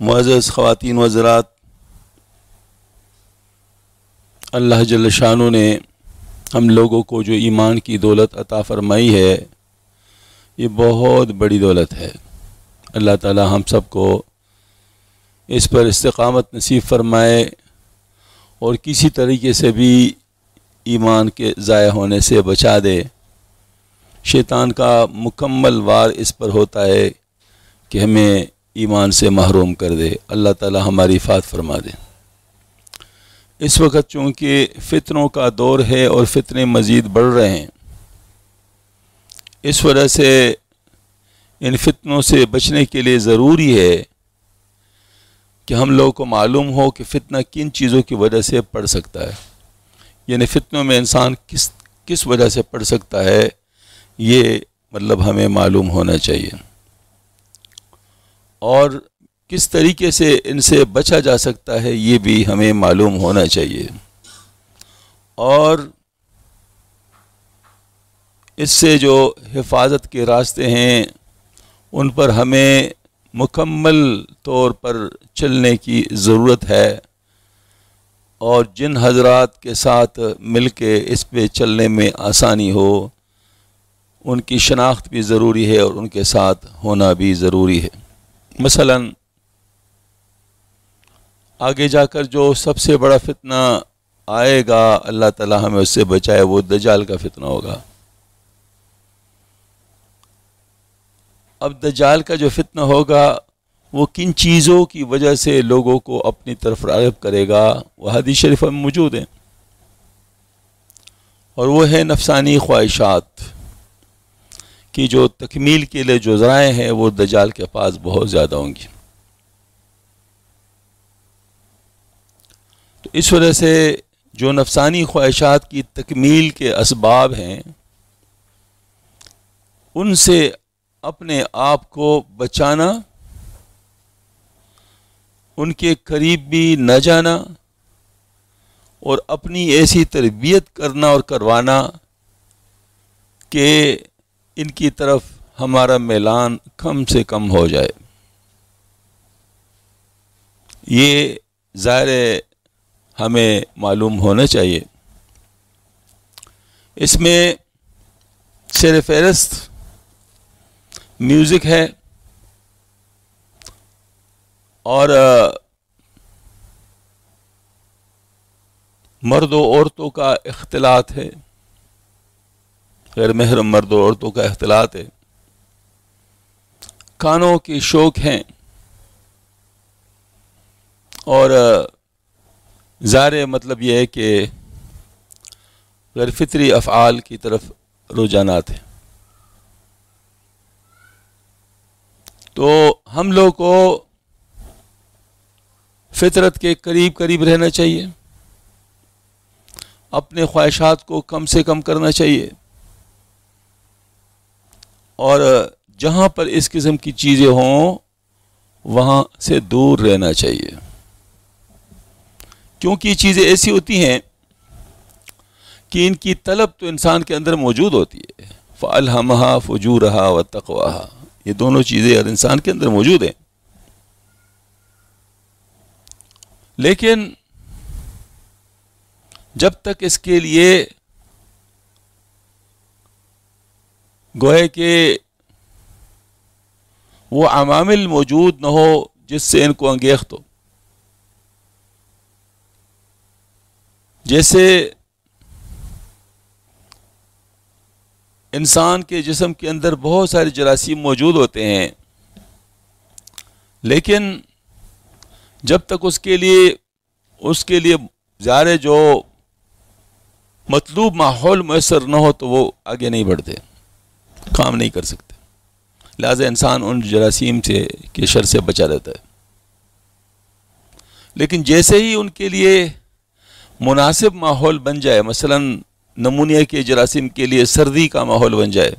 معزز خواتین و حضرات، اللہ جل شانہ نے ہم لوگوں کو جو ایمان کی دولت عطا فرمائی ہے، یہ بہت بڑی دولت ہے۔ اللہ تعالی ہم سب کو اس پر استقامت نصیب فرمائے اور کسی طریقے سے بھی ایمان کے ضائع ہونے سے بچا دے۔ شیطان کا مکمل وار اس پر ہوتا ہے کہ ہمیں ایمان سے محروم کر دے۔ اللہ تعالی ہماری حفاظت فرما دے۔ اس وقت چونکہ فتنوں کا دور ہے اور فتنے مزید بڑھ رہے ہیں، اس وجہ سے ان فتنوں سے بچنے کے لیے ضروری ہے کہ ہم لوگوں کو معلوم ہو کہ فتنہ کن چیزوں کی وجہ سے پڑ سکتا ہے، یعنی فتنوں میں انسان کس وجہ سے پڑ سکتا ہے، یہ مطلب ہمیں معلوم ہونا چاہیے، اور کس طریقے سے ان سے بچا جا سکتا ہے یہ بھی ہمیں معلوم ہونا چاہیے، اور اس سے جو حفاظت کے راستے ہیں ان پر ہمیں مکمل طور پر چلنے کی ضرورت ہے، اور جن حضرات کے ساتھ مل کے اس پہ چلنے میں آسانی ہو ان کی شناخت بھی ضروری ہے اور ان کے ساتھ ہونا بھی ضروری ہے۔ مثلا آگے جا کر جو سب سے بڑا فتنہ آئے گا، اللہ تعالی ہمیں اس سے بچائے، وہ دجال کا فتنہ ہوگا۔ اب دجال کا جو فتنہ ہوگا وہ کن چیزوں کی وجہ سے لوگوں کو اپنی طرف راغب کرے گا، وہ حدیث شریف میں موجود ہیں، اور وہ ہے نفسانی خواہشات کی جو تکمیل کے لیے جو ذرائع ہیں وہ دجال کے پاس بہت زیادہ ہوں گی۔ تو اس وجہ سے جو نفسانی خواہشات کی تکمیل کے اسباب ہیں ان سے اپنے آپ کو بچانا، ان کے قریب بھی نہ جانا، اور اپنی ایسی تربیت کرنا اور کروانا کہ ان کی طرف ہمارا میلان کم سے کم ہو جائے، یہ ظاہر ہمیں معلوم ہونا چاہیے۔ اس میں سر فہرست میوزک ہے، اور مرد و عورتوں کا اختلاط ہے، غیر محرم مرد و عورتوں کا اختلاط ہے، کانوں کے شوق ہیں، اور ظاہر مطلب یہ ہے کہ غیر فطری افعال کی طرف رجحانات ہیں۔ تو ہم لوگ کو فطرت کے قریب قریب رہنا چاہیے، اپنے خواہشات کو کم سے کم کرنا چاہیے، اور جہاں پر اس قسم کی چیزیں ہوں وہاں سے دور رہنا چاہیے، کیونکہ یہ چیزیں ایسی ہوتی ہیں کہ ان کی طلب تو انسان کے اندر موجود ہوتی ہے، فَأَلْهَمَهَا فُجُورَهَا وَتَقْوَاهَا، یہ دونوں چیزیں ہر انسان کے اندر موجود ہیں، لیکن جب تک اس کے لیے گوئے کہ وہ عوامل موجود نہ ہو جس سے ان کو انگیخت ہو، جیسے انسان کے جسم کے اندر بہت سارے جراثیم موجود ہوتے ہیں، لیکن جب تک اس کے لیے ظاہر جو مطلوب ماحول میسر نہ ہو تو وہ آگے نہیں بڑھتے، کام نہیں کر سکتے، لہذا انسان ان جراثیم سے کے شر سے بچا رہتا ہے۔ لیکن جیسے ہی ان کے لیے مناسب ماحول بن جائے، مثلا نمونیا کے جراثیم کے لیے سردی کا ماحول بن جائے،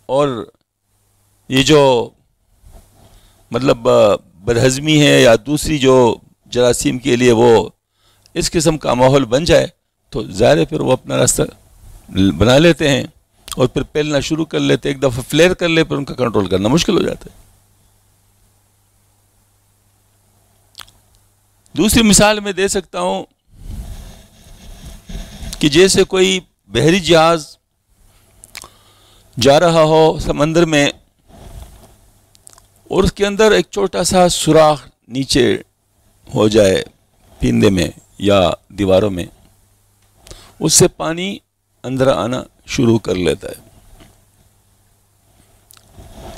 اور یہ جو مطلب بدہضمی ہے یا دوسری جو جراثیم کے لیے وہ اس قسم کا ماحول بن جائے، تو ظاہر ہے پھر وہ اپنا راستہ بنا لیتے ہیں اور پھر پھیلنا شروع کر لیتے، ایک دفعہ فلیئر کر لے پھر ان کا کنٹرول کرنا مشکل ہو جاتا ہے۔ دوسری مثال میں دے سکتا ہوں کہ جیسے کوئی بحری جہاز جا رہا ہو سمندر میں اور اس کے اندر ایک چھوٹا سا سوراخ نیچے ہو جائے پیندے میں یا دیواروں میں، اس سے پانی اندر آنا شروع کر لیتا ہے۔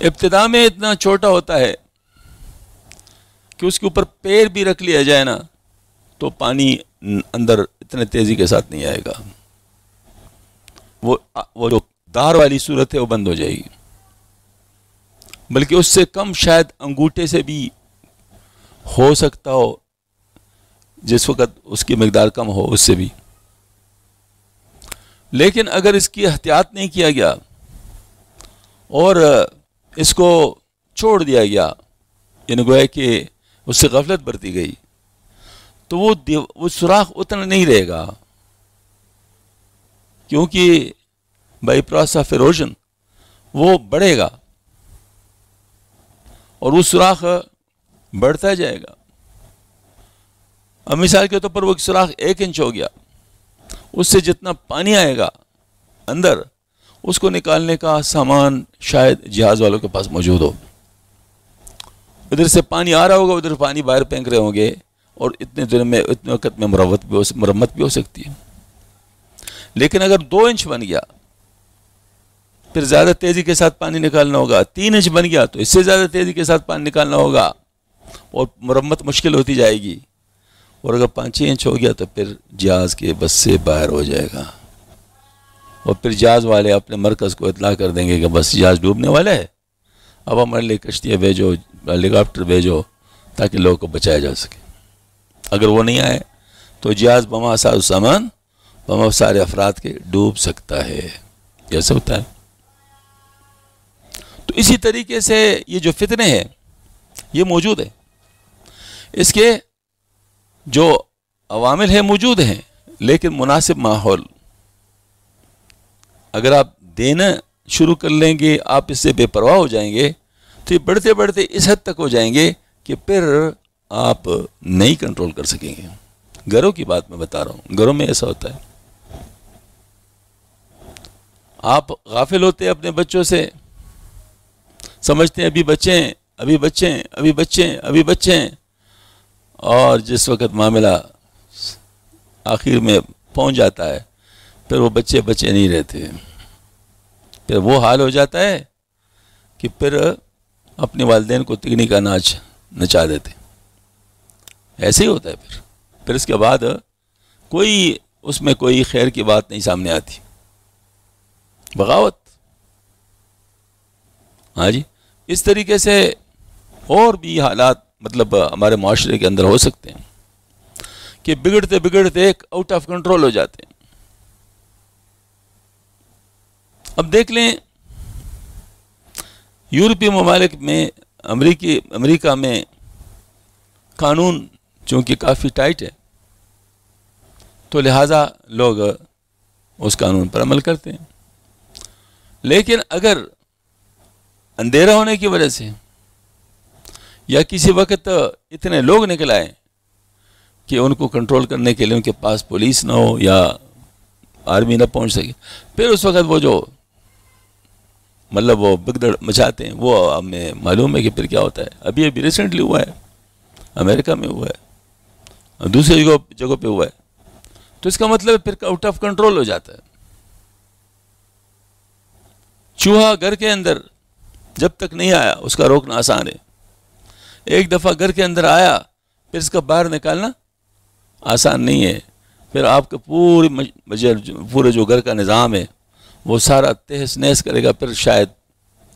ابتدا میں اتنا چھوٹا ہوتا ہے کہ اس کے اوپر پیر بھی رکھ لیا جائے نا تو پانی اندر اتنے تیزی کے ساتھ نہیں آئے گا، وہ جو دار والی صورت ہے وہ بند ہو جائے گی، بلکہ اس سے کم شاید انگوٹھے سے بھی ہو سکتا ہو، جس وقت اس کی مقدار کم ہو اس سے بھی۔ لیکن اگر اس کی احتیاط نہیں کیا گیا اور اس کو چھوڑ دیا گیا، یعنی گویا کہ اس سے غفلت برتی گئی، تو وہ سوراخ اتنا نہیں رہے گا، کیونکہ بائی پروسیس آف ایروژن وہ بڑھے گا اور وہ سوراخ بڑھتا جائے گا۔ اب مثال کے طور پر وہ سوراخ 1 انچ ہو گیا، اس سے جتنا پانی آئے گا اندر، اس کو نکالنے کا سامان شاید جہاز والوں کے پاس موجود ہو۔ ادھر سے پانی آ رہا ہوگا، ادھر پانی باہر پھینک رہے ہوں گے، اور اتنے دن میں اتنے وقت میں مرمت بھی ہو سکتی ہے۔ لیکن اگر 2 انچ بن گیا پھر زیادہ تیزی کے ساتھ پانی نکالنا ہوگا، 3 انچ بن گیا تو اس سے زیادہ تیزی کے ساتھ پانی نکالنا ہوگا اور مرمت مشکل ہوتی جائے گی، اور اگر 5-6 انچ ہو گیا تو پھر جہاز کے بس سے باہر ہو جائے گا، اور پھر جہاز والے اپنے مرکز کو اطلاع کر دیں گے کہ بس جہاز ڈوبنے والا ہے، اب ہمارے لیے کشتیاں بھیجو، ہیلی کاپٹر بھیجو تاکہ لوگوں کو بچایا جا سکے۔ اگر وہ نہیں آئے تو جہاز بما ساز سامان بما سارے افراد کے ڈوب سکتا ہے۔ ایسا ہوتا ہے۔ تو اسی طریقے سے یہ جو فتنے ہیں یہ موجود ہے، اس کے جو عوامل ہیں موجود ہیں، لیکن مناسب ماحول اگر آپ دینا شروع کر لیں گے، آپ اس سے بے پرواہ ہو جائیں گے تو یہ بڑھتے بڑھتے اس حد تک ہو جائیں گے کہ پھر آپ نہیں کنٹرول کر سکیں گے۔ گھروں کی بات میں بتا رہا ہوں، گھروں میں ایسا ہوتا ہے، آپ غافل ہوتے ہیں اپنے بچوں سے، سمجھتے ہیں ابھی بچے ہیں، ابھی بچے ہیں، ابھی بچے ہیں، ابھی بچے ہیں، اور جس وقت معاملہ آخر میں پہنچ جاتا ہے پھر وہ بچے نہیں رہتے، پھر وہ حال ہو جاتا ہے کہ پھر اپنے والدین کو تگنی کا ناچ نچا دیتے۔ ایسے ہی ہوتا ہے۔ پھر اس کے بعد کوئی اس میں کوئی خیر کی بات نہیں سامنے آتی، بغاوت۔ ہاں جی، اس طریقے سے اور بھی حالات مطلب ہمارے معاشرے کے اندر ہو سکتے ہیں کہ بگڑتے بگڑتے ایک آؤٹ آف کنٹرول ہو جاتے ہیں۔ اب دیکھ لیں یورپی ممالک میں، امریکہ میں قانون چونکہ کافی ٹائٹ ہے تو لہٰذا لوگ اس قانون پر عمل کرتے ہیں، لیکن اگر اندھیرا ہونے کی وجہ سے یا کسی وقت اتنے لوگ نکل آئے کہ ان کو کنٹرول کرنے کے لیے ان کے پاس پولیس نہ ہو یا آرمی نہ پہنچ سکے، پھر اس وقت وہ جو مطلب وہ بگدڑ مچاتے ہیں، وہ ہمیں معلوم ہے کہ پھر کیا ہوتا ہے۔ ابھی ریسنٹلی ہوا ہے، امریکہ میں ہوا ہے، دوسری جگہوں پہ ہوا ہے، تو اس کا مطلب پھر آؤٹ آف کنٹرول ہو جاتا ہے۔ چوہا گھر کے اندر جب تک نہیں آیا اس کا روکنا آسان ہے، ایک دفعہ گھر کے اندر آیا پھر اس کا باہر نکالنا آسان نہیں ہے، پھر آپ کا پورے جو گھر کا نظام ہے وہ سارا تہس نہس کرے گا، پھر شاید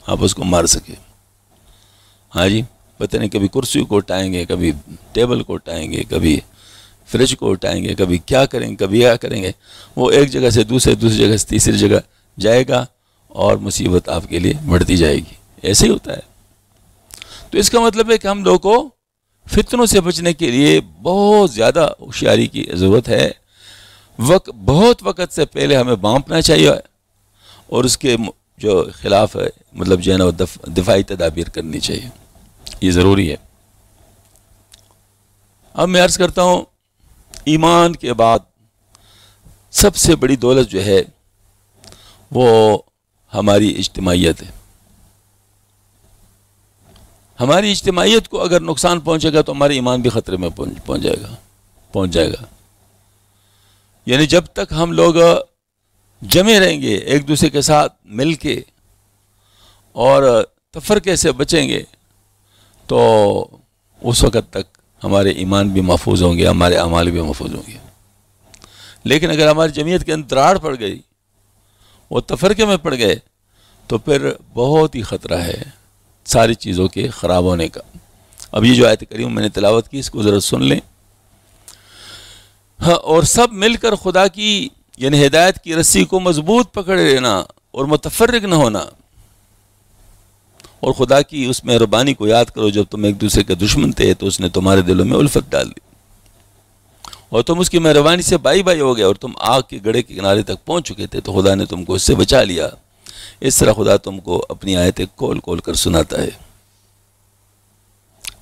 آپ اس کو مار سکے۔ ہاں جی، پتہ نہیں کبھی کرسی کو اٹھائیں گے، کبھی ٹیبل کو اٹھائیں گے، کبھی فریج کو اٹھائیں گے، کبھی کیا کریں گے، کبھی کیا کریں گے، وہ ایک جگہ سے دوسری جگہ سے تیسری جگہ جائے گا اور مصیبت آپ کے لیے بڑھتی جائے گی۔ ایسے ہی ہوتا ہے۔ تو اس کا مطلب ہے کہ ہم لوگوں کو فتنوں سے بچنے کے لیے بہت زیادہ ہوشیاری کی ضرورت ہے۔ بہت وقت سے پہلے ہمیں بانپنا چاہیے اور اس کے جو خلاف ہے مطلب جو ہے نا وہ دفاعی تدابیر کرنی چاہیے، یہ ضروری ہے۔ اب میں عرض کرتا ہوں، ایمان کے بعد سب سے بڑی دولت جو ہے وہ ہماری اجتماعیت ہے۔ ہماری اجتماعیت کو اگر نقصان پہنچے گا تو ہمارا ایمان بھی خطرے میں پہنچ جائے گا۔ یعنی جب تک ہم لوگ جمے رہیں گے ایک دوسرے کے ساتھ مل کے اور تفرقے سے بچیں گے تو اس وقت تک ہمارے ایمان بھی محفوظ ہوں گے، ہمارے اعمال بھی محفوظ ہوں گے۔ لیکن اگر ہماری جمعیت کے اندر دراڑ پڑ گئی، وہ تفرقے میں پڑ گئے، تو پھر بہت ہی خطرہ ہے ساری چیزوں کے خراب ہونے کا۔ اب یہ جو آیت کریم میں نے تلاوت کی، اس کو ذرا سن لیں۔ ہاں، اور سب مل کر خدا کی یعنی ہدایت کی رسی کو مضبوط پکڑے لینا اور متفرق نہ ہونا، اور خدا کی اس مہربانی کو یاد کرو جب تم ایک دوسرے کے دشمن تھے تو اس نے تمہارے دلوں میں الفت ڈال دی، اور تم اس کی مہربانی سے بائی بائی ہو گئے، اور تم آگ کے گڑھے کے کنارے تک پہنچ چکے تھے تو خدا نے تم کو اس سے بچا لیا۔ اس طرح خدا تم کو اپنی آیتیں کھول کھول کر سناتا ہے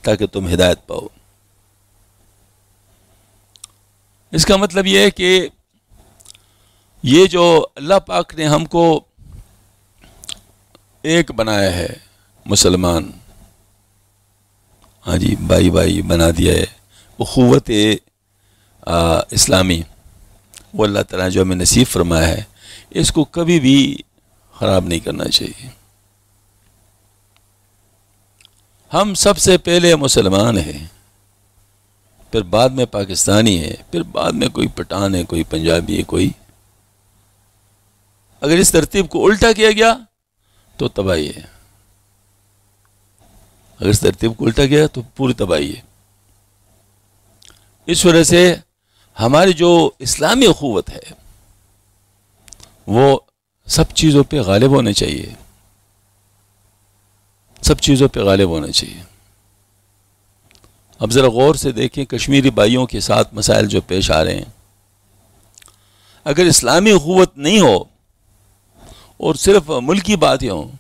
تاکہ تم ہدایت پاؤ۔ اس کا مطلب یہ ہے کہ یہ جو اللہ پاک نے ہم کو ایک بنایا ہے، مسلمان، ہاں جی، بھائی بھائی بنا دیا ہے، اخوت اسلامی، وہ اللہ تعالیٰ جو ہمیں نصیب فرمایا ہے، اس کو کبھی بھی خراب نہیں کرنا چاہیے۔ ہم سب سے پہلے مسلمان ہیں، پھر بعد میں پاکستانی ہے، پھر بعد میں کوئی پٹھان ہے، کوئی پنجابی ہے، کوئی۔ اگر اس ترتیب کو الٹا کیا گیا تو تباہی ہے، اگر اس ترتیب کو الٹا کیا تو پوری تباہی ہے۔ اس وجہ سے ہماری جو اسلامی اخوت ہے وہ سب چیزوں پہ غالب ہونا چاہیے، سب چیزوں پہ غالب ہونا چاہیے۔ اب ذرا غور سے دیکھیں کشمیری بھائیوں کے ساتھ مسائل جو پیش آ رہے ہیں، اگر اسلامی اخوت نہیں ہو اور صرف ملکی باتیں ہوں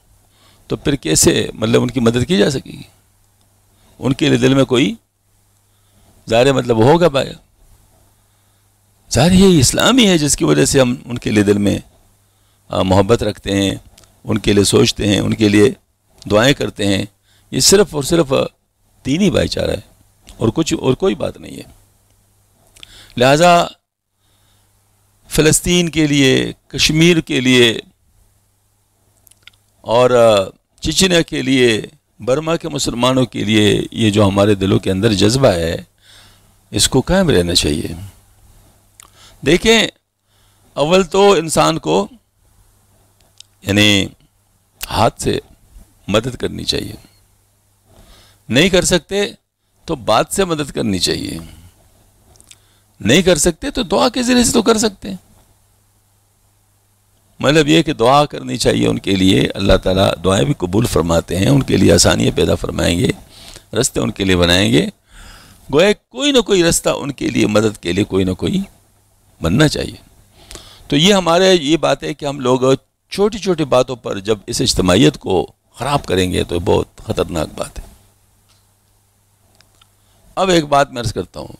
تو پھر کیسے مطلب ان کی مدد کی جا سکے گی؟ ان کے لیے دل میں کوئی ظاہر مطلب ہوگا بھائی، ظاہر یہ اسلامی ہے جس کی وجہ سے ہم ان کے لیے دل میں محبت رکھتے ہیں، ان کے لیے سوچتے ہیں، ان کے لیے دعائیں کرتے ہیں۔ یہ صرف اور صرف دینی بھائی چارہ ہے اور کوئی بات نہیں ہے۔ لہذا فلسطین کے لیے، کشمیر کے لیے اور چچنیا کے لیے، برما کے مسلمانوں کے لیے یہ جو ہمارے دلوں کے اندر جذبہ ہے، اس کو قائم رہنا چاہیے۔ دیکھیں، اول تو انسان کو یعنی ہاتھ سے مدد کرنی چاہیے، نہیں کر سکتے تو بات سے مدد کرنی چاہیے، نہیں کر سکتے تو دعا کے ذریعے سے تو کر سکتے ہیں۔ مطلب یہ کہ دعا کرنی چاہیے ان کے لیے، اللہ تعالیٰ دعائیں بھی قبول فرماتے ہیں، ان کے لیے آسانیاں پیدا فرمائیں گے، رستے ان کے لیے بنائیں گے۔ گویا کوئی نہ کوئی رستہ ان کے لیے، مدد کے لیے کوئی نہ کوئی بننا چاہیے۔ تو یہ ہمارے یہ بات ہے کہ ہم لوگ چھوٹی چھوٹی باتوں پر جب اس اجتماعیت کو خراب کریں گے تو بہت خطرناک بات ہے۔ اب ایک بات میں عرض کرتا ہوں،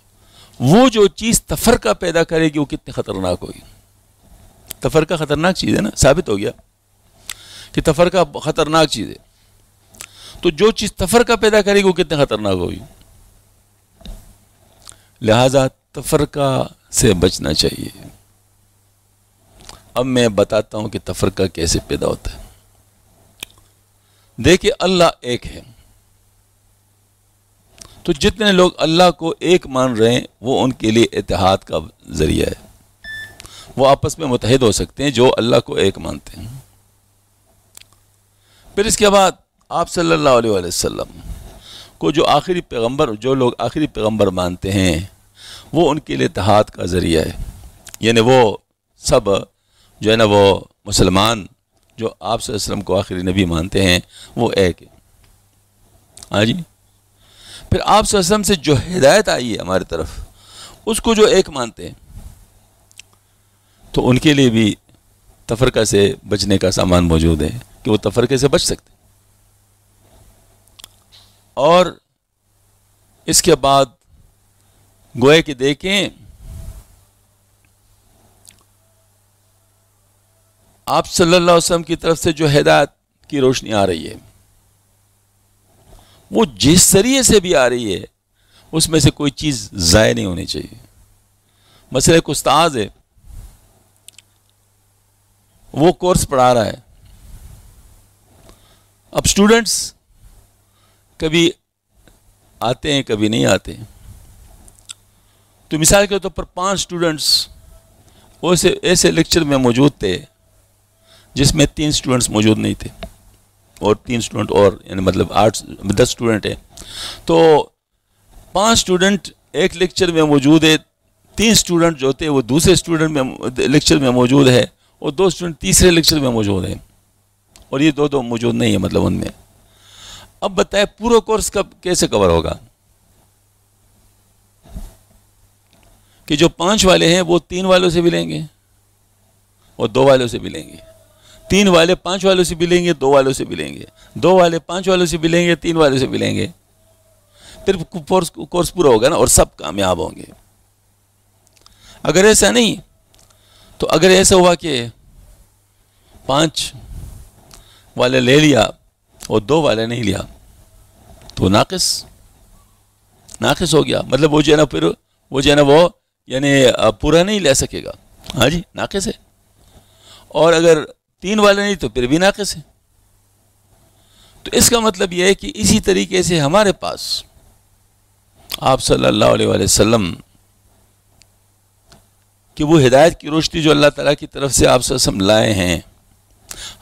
وہ جو چیز تفرقہ پیدا کرے گی وہ کتنی خطرناک ہوگی۔ تفرقہ خطرناک چیز ہے نا، ثابت ہو گیا کہ تفرقہ خطرناک چیز ہے۔ تو جو چیز تفرقہ پیدا کرے گی وہ کتنی خطرناک ہوگی۔ لہذا تفرقہ سے بچنا چاہیے۔ اب میں بتاتا ہوں کہ تفرقہ کیسے پیدا ہوتا ہے۔ دیکھیں، اللہ ایک ہے، تو جتنے لوگ اللہ کو ایک مان رہے ہیں وہ ان کے لیے اتحاد کا ذریعہ ہے، وہ آپس میں متحد ہو سکتے ہیں جو اللہ کو ایک مانتے ہیں۔ پھر اس کے بعد آپ صلی اللہ علیہ وسلم کو جو لوگ آخری پیغمبر مانتے ہیں وہ ان کے لیے اتحاد کا ذریعہ ہے، یعنی وہ سب جو ہے نا وہ مسلمان جو آپ صلی اللہ علیہ وسلم کو آخری نبی مانتے ہیں وہ ایک ہے۔ ہاں جی، پھر آپ صلی اللہ علیہ وسلم سے جو ہدایت آئی ہے ہماری طرف اس کو جو ایک مانتے ہیں تو ان کے لیے بھی تفرقہ سے بچنے کا سامان موجود ہے کہ وہ تفرقے سے بچ سکتے۔ اور اس کے بعد گویا کہ دیکھیں آپ صلی اللہ علیہ وسلم کی طرف سے جو ہدایت کی روشنی آ رہی ہے وہ جس ذریعے سے بھی آ رہی ہے اس میں سے کوئی چیز ضائع نہیں ہونی چاہیے. مثلا ایک استاذ ہے، وہ کورس پڑھا رہا ہے، اب اسٹوڈنٹس کبھی آتے ہیں کبھی نہیں آتے، تو مثال کے طور پر 5 اسٹوڈنٹس ایسے لیکچر میں موجود تھے جس میں 3 اسٹوڈنٹس موجود نہیں تھے، اور 3 اسٹوڈنٹ اور یعنی مطلب 10 اسٹوڈنٹ ہیں، تو 5 اسٹوڈنٹ ایک لیکچر میں موجود ہے، 3 اسٹوڈنٹ جو ہوتے ہیں وہ دوسرے اسٹوڈنٹ میں لیکچر میں موجود ہے، اور 2 اسٹوڈنٹ تیسرے لیکچر میں موجود ہیں، اور یہ دو موجود نہیں ہیں مطلب ان میں. اب بتائیں پورا کورس کیسے کور ہوگا کہ جو 5 والے ہیں وہ 3 والوں سے بھی لیں گے اور 2 والوں سے بھی لیں گے، 3 والے 5 والوں سے بھی لیں گے، 2 والوں سے بھی لیں گے، 2 والے 5 والوں سے بھی لیں گے، 3 والوں سے بھی لیں گے، پھر کورس پورا ہوگا نا، اور سب کامیاب ہوں گے. اگر ایسا نہیں تو اگر ایسا ہوا کہ 5 والے لے لیا اور 2 والے نہیں لیا تو ناقص ہو گیا، مطلب وہ جو ہے نا وہ یعنی پورا نہیں لے سکے گا، ہاں جی ناقص ہے. اور اگر 3 والے نہیں تو پھر بھی ناقص ہے. تو اس کا مطلب یہ ہے کہ اسی طریقے سے ہمارے پاس آپ صلی اللہ علیہ وآلہ وسلم کہ وہ ہدایت کی روشنی جو اللہ تعالیٰ کی طرف سے آپ صلی اللہ علیہ وسلم لائے ہیں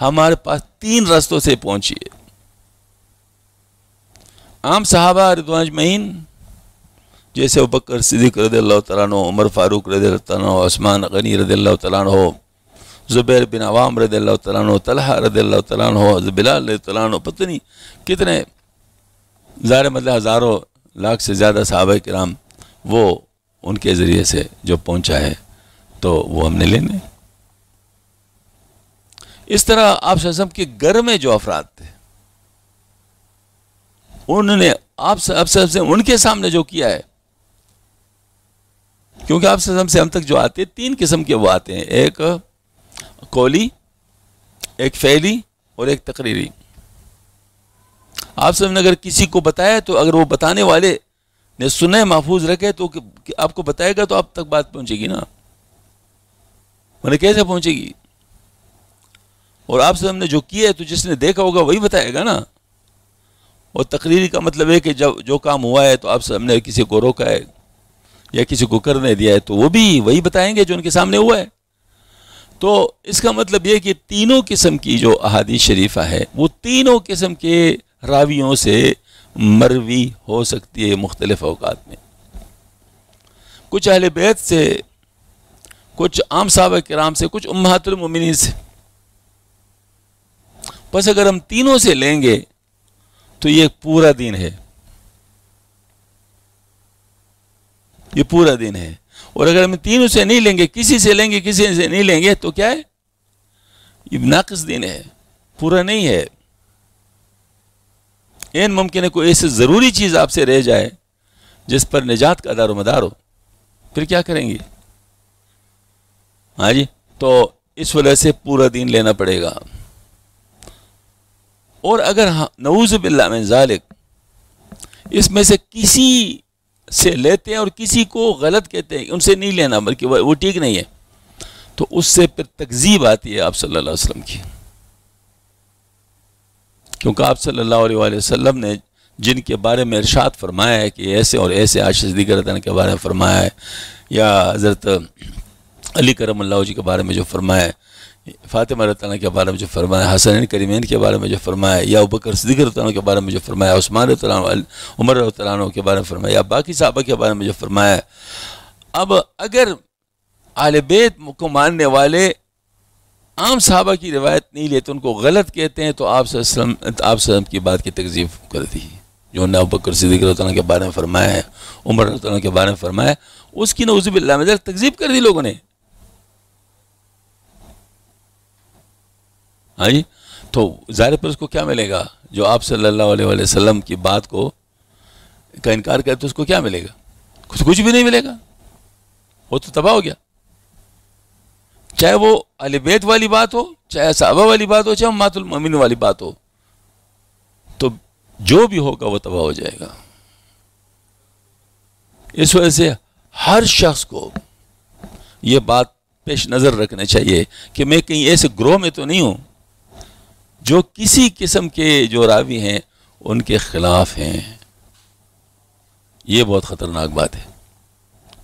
ہمارے پاس 3 راستوں سے پہنچی ہے. عام صحابہ رضوان اجمعین جیسے ابوبکر صدیق رضی اللہ تعالیٰ عنہ، عمر فاروق رضی اللہ تعالیٰ عنہ، عثمان غنی رضی اللہ تعالیٰ عنہ، زبیر بن عوام رضی اللہ تعالیٰ عنہ، طلحہ رضی اللہ تعالیٰ عنہ، بلال رضی اللہ عنہ، پتہ نہیں کتنے ظاہر مطلب ہزاروں لاکھ سے زیادہ صحابہ کرام وہ ان کے ذریعے سے جو پہنچا ہے تو وہ ہم نے لینے. اس طرح آپ صلی اللہ علیہ وسلم کے گھر میں جو افراد تھے انہوں نے آپ صلی اللہ علیہ وسلم ان کے سامنے جو کیا ہے، کیونکہ آپ صلی اللہ علیہ وسلم سے ہم تک جو آتے ہیں 3 قسم کے وہ آتے ہیں، ایک قولی، ایک فعلی اور ایک تقریری. آپ صلی اللہ علیہ وسلم نے اگر کسی کو بتایا تو اگر وہ بتانے والے نے سنے محفوظ رکھے تو آپ کو بتائے گا تو آپ تک بات پہنچے گی نا، کیسے پہنچے گی؟ اور آپ صلی اللہ علیہ وسلم نے جو کیا ہے تو جس نے دیکھا ہوگا وہی بتائے گا نا. اور تقریری کا مطلب ہے کہ جب جو کام ہوا ہے تو آپ صلی اللہ علیہ وسلم نے کسی کو روکا ہے یا کسی کو کرنے دیا ہے تو وہ بھی وہی بتائیں گے جو ان کے سامنے ہوا ہے. تو اس کا مطلب یہ کہ تینوں قسم کی جو احادیث شریفہ ہے وہ تینوں قسم کے راویوں سے مروی ہو سکتی ہے مختلف اوقات میں، کچھ اہل بیت سے، کچھ عام صحابہ کرام سے، کچھ امہات المومنین سے. بس اگر ہم تینوں سے لیں گے تو یہ پورا دین ہے، یہ پورا دین ہے. اور اگر ہم تینوں سے نہیں لیں گے، کسی سے لیں گے کسی سے نہیں لیں گے تو کیا ہے؟ یہ ناقص دین ہے، پورا نہیں ہے. این ممکن ہے کوئی ایسی ضروری چیز آپ سے رہ جائے جس پر نجات کا دار و مدار ہو، پھر کیا کریں گے؟ ہاں جی، تو اس وجہ سے پورا دین لینا پڑے گا. اور اگر نعوذ باللہ من ذالک اس میں سے کسی سے لیتے ہیں اور کسی کو غلط کہتے ہیں ان سے نہیں لینا بلکہ وہ ٹھیک نہیں ہے، تو اس سے پھر تکذیب آتی ہے آپ صلی اللہ علیہ وسلم کی. کیونکہ آپ صلی اللہ علیہ وآلہ وسلم نے جن کے بارے میں ارشاد فرمایا ہے کہ ایسے اور ایسے عائشہ صدیقہ رضی اللہ عنہا کے بارے میں فرمایا ہے، یا حضرت علی کرم اللہ وجہ کے بارے میں جو فرمایا ہے، فاطمہ رضی اللہ عنہا کے بارے میں جو فرمایا ہے، حسنین کریمین کے بارے میں جو فرمایا ہے، یا ابوبکر صدیق رضی اللہ عنہ کے بارے میں جو فرمایا ہے، عثمان رضی اللہ عنہ، عمر رضی اللہ عنہ کے بارے میں فرمایا، یا باقی صحابہ کے بارے میں جو فرمایا ہے. اب اگر اہل بیت کو ماننے والے عام صحابہ کی روایت نہیں لیتے، ان کو غلط کہتے ہیں، تو آپ صلی اللہ علیہ وسلم کی بات کی تکذیب کر دی. جو نے ابوبکر صدیق رضی اللہ عنہ کے بارے میں فرمایا ہے، عمر رضی اللہ عنہ کے بارے میں فرمایا ہے، اس کی نعوذ باللہ من ذالک تکذیب کر دی لوگوں نے. ہاں جی، تو ظاہر پر اس کو کیا ملے گا؟ جو آپ صلی اللہ علیہ وآلہ وسلم کی بات کو کا انکار کرے تو اس کو کیا ملے گا؟ کچھ بھی نہیں ملے گا، وہ تو تباہ ہو گیا. چاہے وہ اہل بیت والی بات ہو، چاہے صحابہ والی بات ہو، چاہے امہات المومنین والی بات ہو، تو جو بھی ہوگا وہ تباہ ہو جائے گا. اس وجہ سے ہر شخص کو یہ بات پیش نظر رکھنا چاہیے کہ میں کہیں ایسے گروہ میں تو نہیں ہوں جو کسی قسم کے جو راوی ہیں ان کے خلاف ہیں. یہ بہت خطرناک بات ہے،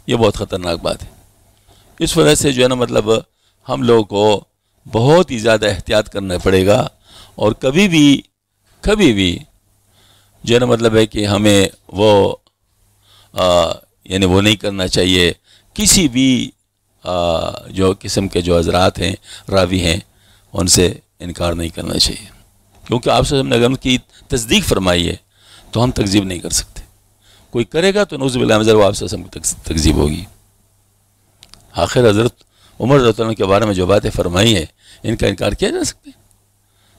یہ بہت خطرناک بات ہے. اس وجہ سے جو ہے نا مطلب ہم لوگوں کو بہت ہی زیادہ احتیاط کرنا پڑے گا، اور کبھی بھی جو ہے نا مطلب ہے کہ ہمیں وہ یعنی وہ نہیں کرنا چاہیے. کسی بھی جو قسم کے جو حضرات ہیں، راوی ہیں، ان سے انکار نہیں کرنا چاہیے، کیونکہ آپ سے ہم نے اگر ان کی تصدیق فرمائی ہے تو ہم تکذیب نہیں کر سکتے. کوئی کرے گا تو نعوذ باللہ من ذلک وہ آپ سے ہم کی تکذیب ہوگی. آخر حضرت عمر رضی اللہ عنہ کے بارے میں جو باتیں فرمائی ہے ان کا انکار کیا جا سکتا ہے؟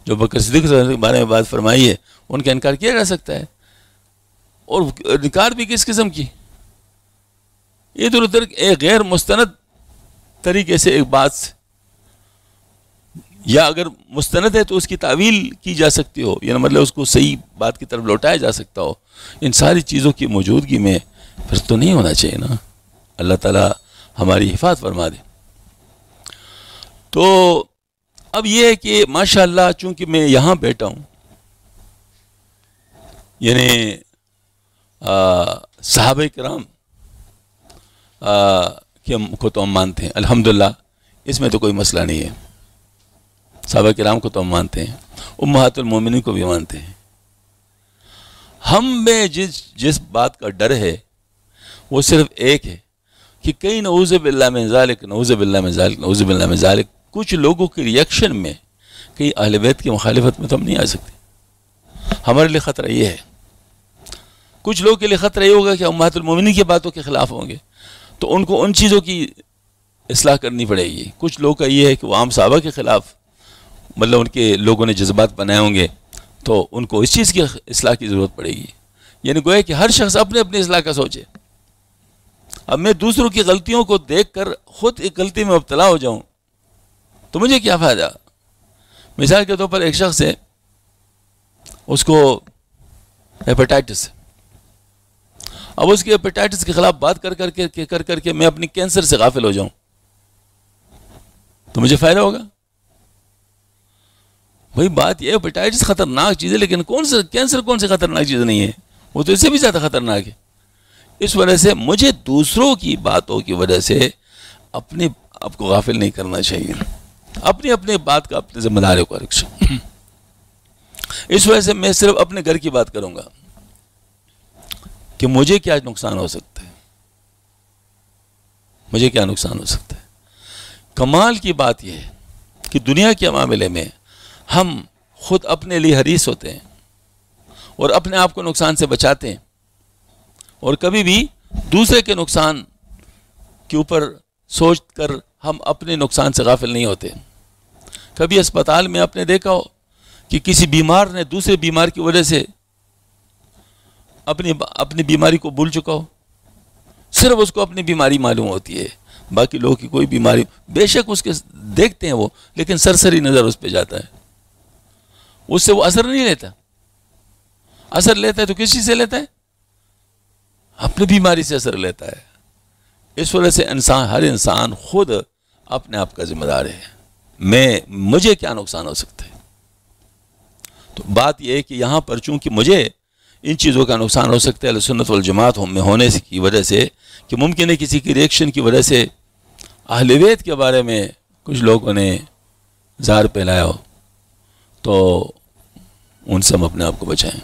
جو بکر صدیق کے بارے میں بات فرمائی ہے ان کا انکار کیا جا سکتا ہے؟ اور انکار بھی کس قسم کی؟ ادھر ادھر ایک غیر مستند طریقے سے ایک بات سے، یا اگر مستند ہے تو اس کی تعویل کی جا سکتی ہو، یعنی مطلب اس کو صحیح بات کی طرف لوٹایا جا سکتا ہو. ان ساری چیزوں کی موجودگی میں پھر تو نہیں ہونا چاہیے نا. اللہ تعالیٰ ہماری حفاظت فرما دے. تو اب یہ ہے کہ ماشاءاللہ چونکہ میں یہاں بیٹھا ہوں، یعنی صحابہ کرام کو تو ہم مانتے ہیں الحمدللہ، اس میں تو کوئی مسئلہ نہیں ہے. صحابہ کرام کو تو ہم مانتے ہیں، امہات المومنین کو بھی مانتے ہیں. ہم میں جس بات کا ڈر ہے وہ صرف ایک ہے کہ کہیں نعوذ باللہ من ذالک، نعوذ باللہ من ذالک، نعوذ باللہ من ذالک، کچھ لوگوں کی ریئیکشن میں کہیں اہل بیت کی مخالفت میں تو ہم نہیں آ سکتے. ہمارے لیے خطرہ یہ ہے. کچھ لوگوں کے لیے خطرہ یہ ہوگا کہ امہات المومنین کی باتوں کے خلاف ہوں گے تو ان کو ان چیزوں کی اصلاح کرنی پڑے گی. کچھ لوگوں کا یہ ہے کہ وہ عام صحابہ کے خلاف مطلب ان کے لوگوں نے جذبات بنائے ہوں گے تو ان کو اس چیز کی اصلاح کی ضرورت پڑے گی. یعنی گویا کہ ہر شخص اپنے اپنی اصلاح کا سوچے. اب میں دوسروں کی غلطیوں کو دیکھ کر خود ایک غلطی میں مبتلا ہو جاؤں تو مجھے کیا فائدہ؟ مثال کے طور پر ایک شخص ہے، اس کو ہیپیٹائٹس ہے. اب اس کے ہیپیٹائٹس کے خلاف بات کر کے میں اپنی کینسر سے غافل ہو جاؤں تو مجھے فائدہ ہوگا؟ بھئی بات یہ ہے ہیپیٹائٹس خطرناک چیز ہے، لیکن کینسر کون سی خطرناک چیز نہیں ہے؟ وہ تو اس سے بھی زیادہ خطرناک ہے. اس وجہ سے مجھے دوسروں کی باتوں کی وجہ سے اپنے آپ کو غافل نہیں کرنا چاہیے. اپنی بات کا اپنے ذمہ داری کو رکھیں. اس وجہ سے میں صرف اپنے گھر کی بات کروں گا کہ مجھے کیا نقصان ہو سکتا ہے، مجھے کیا نقصان ہو سکتا ہے. کمال کی بات یہ ہے کہ دنیا کے معاملے میں ہم خود اپنے لیے حریص ہوتے ہیں اور اپنے آپ کو نقصان سے بچاتے ہیں، اور کبھی بھی دوسرے کے نقصان کے اوپر سوچ کر ہم اپنے نقصان سے غافل نہیں ہوتے. کبھی اسپتال میں آپ نے دیکھا ہو کہ کسی بیمار نے دوسرے بیمار کی وجہ سے اپنی بیماری کو بھول چکا ہو. صرف اس کو اپنی بیماری معلوم ہوتی ہے، باقی لوگوں کی کوئی بیماری بے شک اس کے دیکھتے ہیں وہ، لیکن سرسری نظر اس پہ جاتا ہے، اس سے وہ اثر نہیں لیتا. اثر لیتا ہے تو کس چیز سے لیتا ہے؟ اپنی بیماری سے اثر لیتا ہے. اس وجہ سے ہر انسان خود اپنے آپ کا ذمہ دار ہے. مجھے کیا نقصان ہو سکتا ہے؟ تو بات یہ ہے کہ یہاں پر چونکہ مجھے ان چیزوں کا نقصان ہو سکتا ہے اہل سنت والجماعت میں ہونے کی وجہ سے، کہ ممکن ہے کسی کی ریئیکشن کی وجہ سے اہل بیت کے بارے میں کچھ لوگوں نے زہر پھیلایا ہو، تو ان سے ہم اپنے آپ کو بچائیں.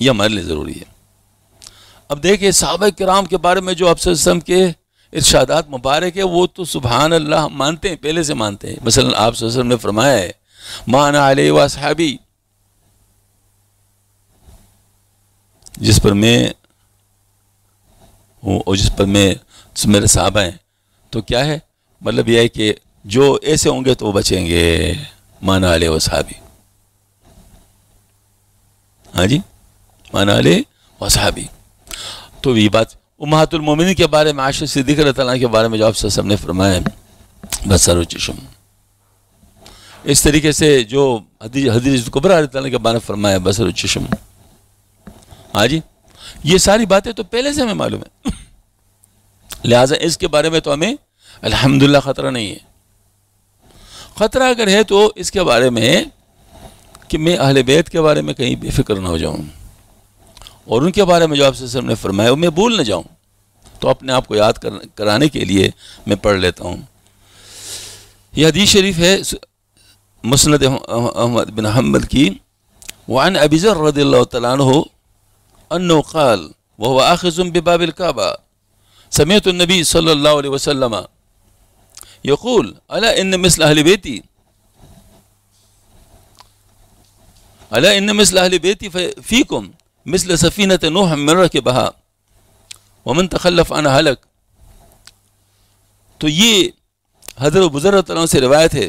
یہ ہمارے لیے ضروری ہے. اب دیکھیں صحابہ کرام کے بارے میں جو آپ صلی اللہ علیہ وسلم کے ارشادات مبارک ہے وہ تو سبحان اللہ ہم مانتے ہیں، پہلے سے مانتے ہیں. مثلا آپ صلی اللہ علیہ وسلم نے فرمایا ہے ما انا علیہ واصحابی، جس پر میں ہوں اور جس پر میرے صحابہ ہیں، تو کیا ہے مطلب یہ ہے کہ جو ایسے ہوں گے تو وہ بچیں گے. ما انا علیہ واصحابی، ہاں جی، ما انا علیہ واصحابی. تو یہ بات امہات المومنین کے بارے میں، عائشہ صدیقہ رضی اللہ عنہا کے بارے میں جو آپ صلی اللہ علیہ وسلم نے فرمایا بصر و چشم، اس طریقے سے جو حدیث کبریٰ رضی اللہ عنہ کے بارے میں فرمایا بصر و چشم، ہاں جی، یہ ساری باتیں تو پہلے سے ہمیں معلوم ہے، لہٰذا اس کے بارے میں تو ہمیں الحمدللہ خطرہ نہیں ہے۔ خطرہ اگر ہے تو اس کے بارے میں کہ میں اہل بیت کے بارے میں کہیں بے فکر نہ ہو جاؤں، اور ان کے بارے میں جو آپ صلی اللہ علیہ وسلم نے فرمایا وہ میں بھول نہ جاؤں، تو اپنے آپ کو یاد کرانے کے لیے میں پڑھ لیتا ہوں۔ یہ حدیث شریف ہے مسند احمد بن حنبل کی، وعن ابی ذر رضی اللہ تعالیٰ عنہ انه قال وهو آخذ بباب الكعبة سمعت النبي صلى الله عليه وسلم يقول ألا إن مثل أهل بيتي ألا إن مثل أهل بيتي فيكم مثل سفينة نوح من ركبها ومن تخلف عنها هلك۔ تو یہ حضرت ابو ذر رضی اللہ عنہ سے روایت ہے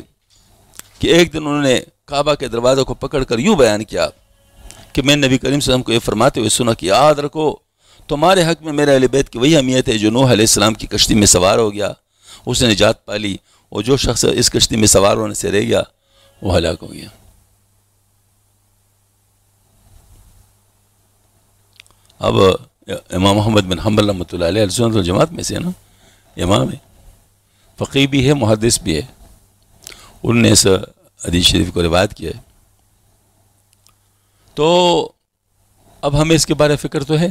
کہ ایک دن انہوں نے کعبہ کے دروازے کو پکڑ کر یوں بیان کیا کہ میں نبی کریم صلی اللہ علیہ وسلم کو یہ فرماتے ہوئے سنا کہ یاد رکھو تمہارے حق میں میرے اہل بیت کی وہی اہمیت ہے جو نوح علیہ السلام کی کشتی میں سوار ہو گیا، اس نے نجات پالی، اور جو شخص اس کشتی میں سوار ہونے سے رہ گیا وہ ہلاک ہو گیا۔ اب امام محمد بن حنبل رحمۃ اللہ علیہ سنت الجماعت میں سے ہے نا، امام ہے، فقیہ بھی ہے، محدث بھی ہے، انہوں نے اس حدیث شریف کو روایت کیا ہے۔ تو اب ہمیں اس کے بارے فکر تو ہے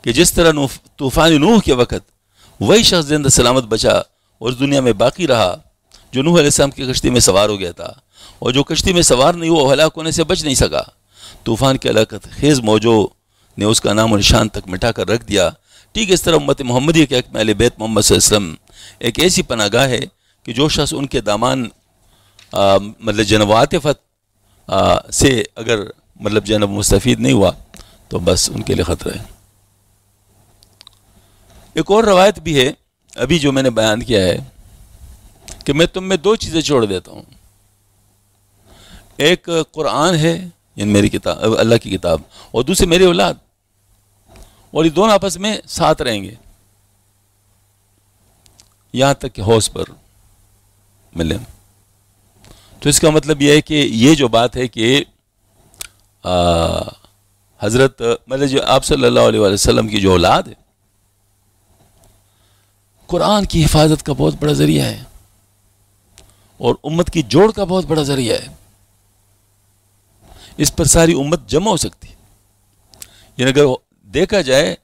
کہ جس طرح طوفان نوح کے وقت وہی شخص زندہ سلامت بچا اور دنیا میں باقی رہا جو نوح علیہ السلام کی کشتی میں سوار ہو گیا تھا، اور جو کشتی میں سوار نہیں ہوا وہ ہلاک ہونے سے بچ نہیں سکا، طوفان کے ہلاکت خیز موجوں نے اس کا نام و نشان تک مٹا کر رکھ دیا۔ ٹھیک اس طرح امت محمدیہ کے حق میں اہل بیت محمد صلی اللہ علیہ وسلم ایک ایسی پناہ گاہ ہے کہ جو شخص ان کے دامان مطلب جنب عاطفت سے اگر مطلب جنب مستفید نہیں ہوا تو بس ان کے لیے خطرہ ہے۔ ایک اور روایت بھی ہے ابھی جو میں نے بیان کیا ہے کہ میں تم میں دو چیزیں چھوڑ دیتا ہوں، ایک قرآن ہے یعنی میری کتاب اللہ کی کتاب، اور دوسری میری اولاد، اور یہ دونوں آپس میں ساتھ رہیں گے یہاں تک کہ حوض پر ملیں۔ تو اس کا مطلب یہ ہے کہ یہ جو بات ہے کہ حضرت مطلب جو آپ صلی اللہ علیہ وسلم کی جو اولاد ہے قرآن کی حفاظت کا بہت بڑا ذریعہ ہے اور امت کی جوڑ کا بہت بڑا ذریعہ ہے، اس پر ساری امت جمع ہو سکتی ہے۔ یعنی اگر دیکھا جائے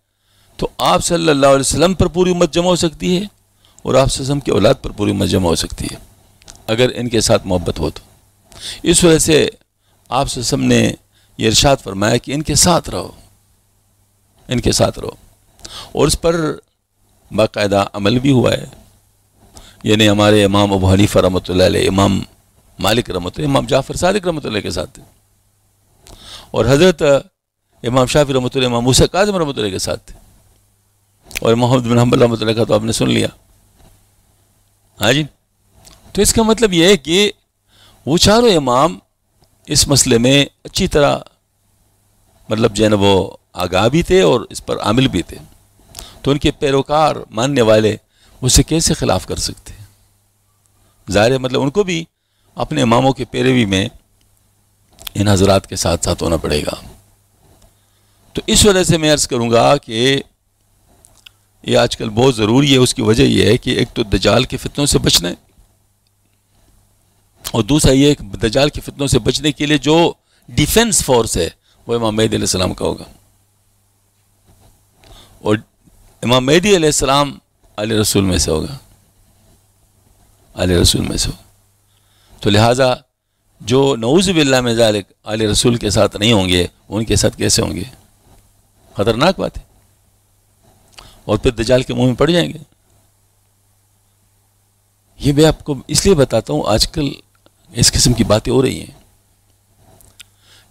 تو آپ صلی اللہ علیہ وسلم پر پوری امت جمع ہو سکتی ہے اور آپ صلی اللہ علیہ وسلم کی اولاد پر پوری امت جمع ہو سکتی ہے اگر ان کے ساتھ محبت ہو تو۔ اس وجہ سے آپ صلی اللہ علیہ وسلم نے یہ ارشاد فرمایا کہ ان کے ساتھ رہو، ان کے ساتھ رہو، اور اس پر باقاعدہ عمل بھی ہوا ہے۔ یعنی ہمارے امام ابو حنیفہ رحمۃ اللہ علیہ، امام مالک رحمۃ اللہ، امام جعفر صادق رحمۃ اللہ کے ساتھ تھے، اور حضرت امام شافعی رحمۃ اللہ، امام موسیٰ کاظم رحمۃ اللہ کے ساتھ تھے، اور محمد بن حنبل رحمۃ اللہ کا تو آپ نے سن لیا، ہاں جی۔ تو اس کا مطلب یہ ہے کہ وہ چاروں امام اس مسئلے میں اچھی طرح مطلب جو ہے نا وہ آگاہ بھی تھے اور اس پر عامل بھی تھے، تو ان کے پیروکار ماننے والے اسے کیسے خلاف کر سکتے ہیں؟ ظاہر ہے مطلب ان کو بھی اپنے اماموں کے پیروی میں ان حضرات کے ساتھ ساتھ ہونا پڑے گا۔ تو اس وجہ سے میں عرض کروں گا کہ یہ آج کل بہت ضروری ہے۔ اس کی وجہ یہ ہے کہ ایک تو دجال کے فتنوں سے بچنا ہے، اور دوسرا یہ کہ دجال کے فتنوں سے بچنے کے لیے جو ڈیفنس فورس ہے وہ امام مہدی علیہ السلام کا ہوگا، اور امام مہدی علیہ السلام علیہ رسول میں سے ہوگا، علیہ رسول میں سے ہوگا۔ تو لہٰذا جو نعوذ باللہ من ذالک علیہ رسول کے ساتھ نہیں ہوں گے ان کے ساتھ کیسے ہوں گے؟ خطرناک بات ہے، اور پھر دجال کے منہ میں پڑ جائیں گے۔ یہ میں آپ کو اس لیے بتاتا ہوں آج کل اس قسم کی باتیں ہو رہی ہیں،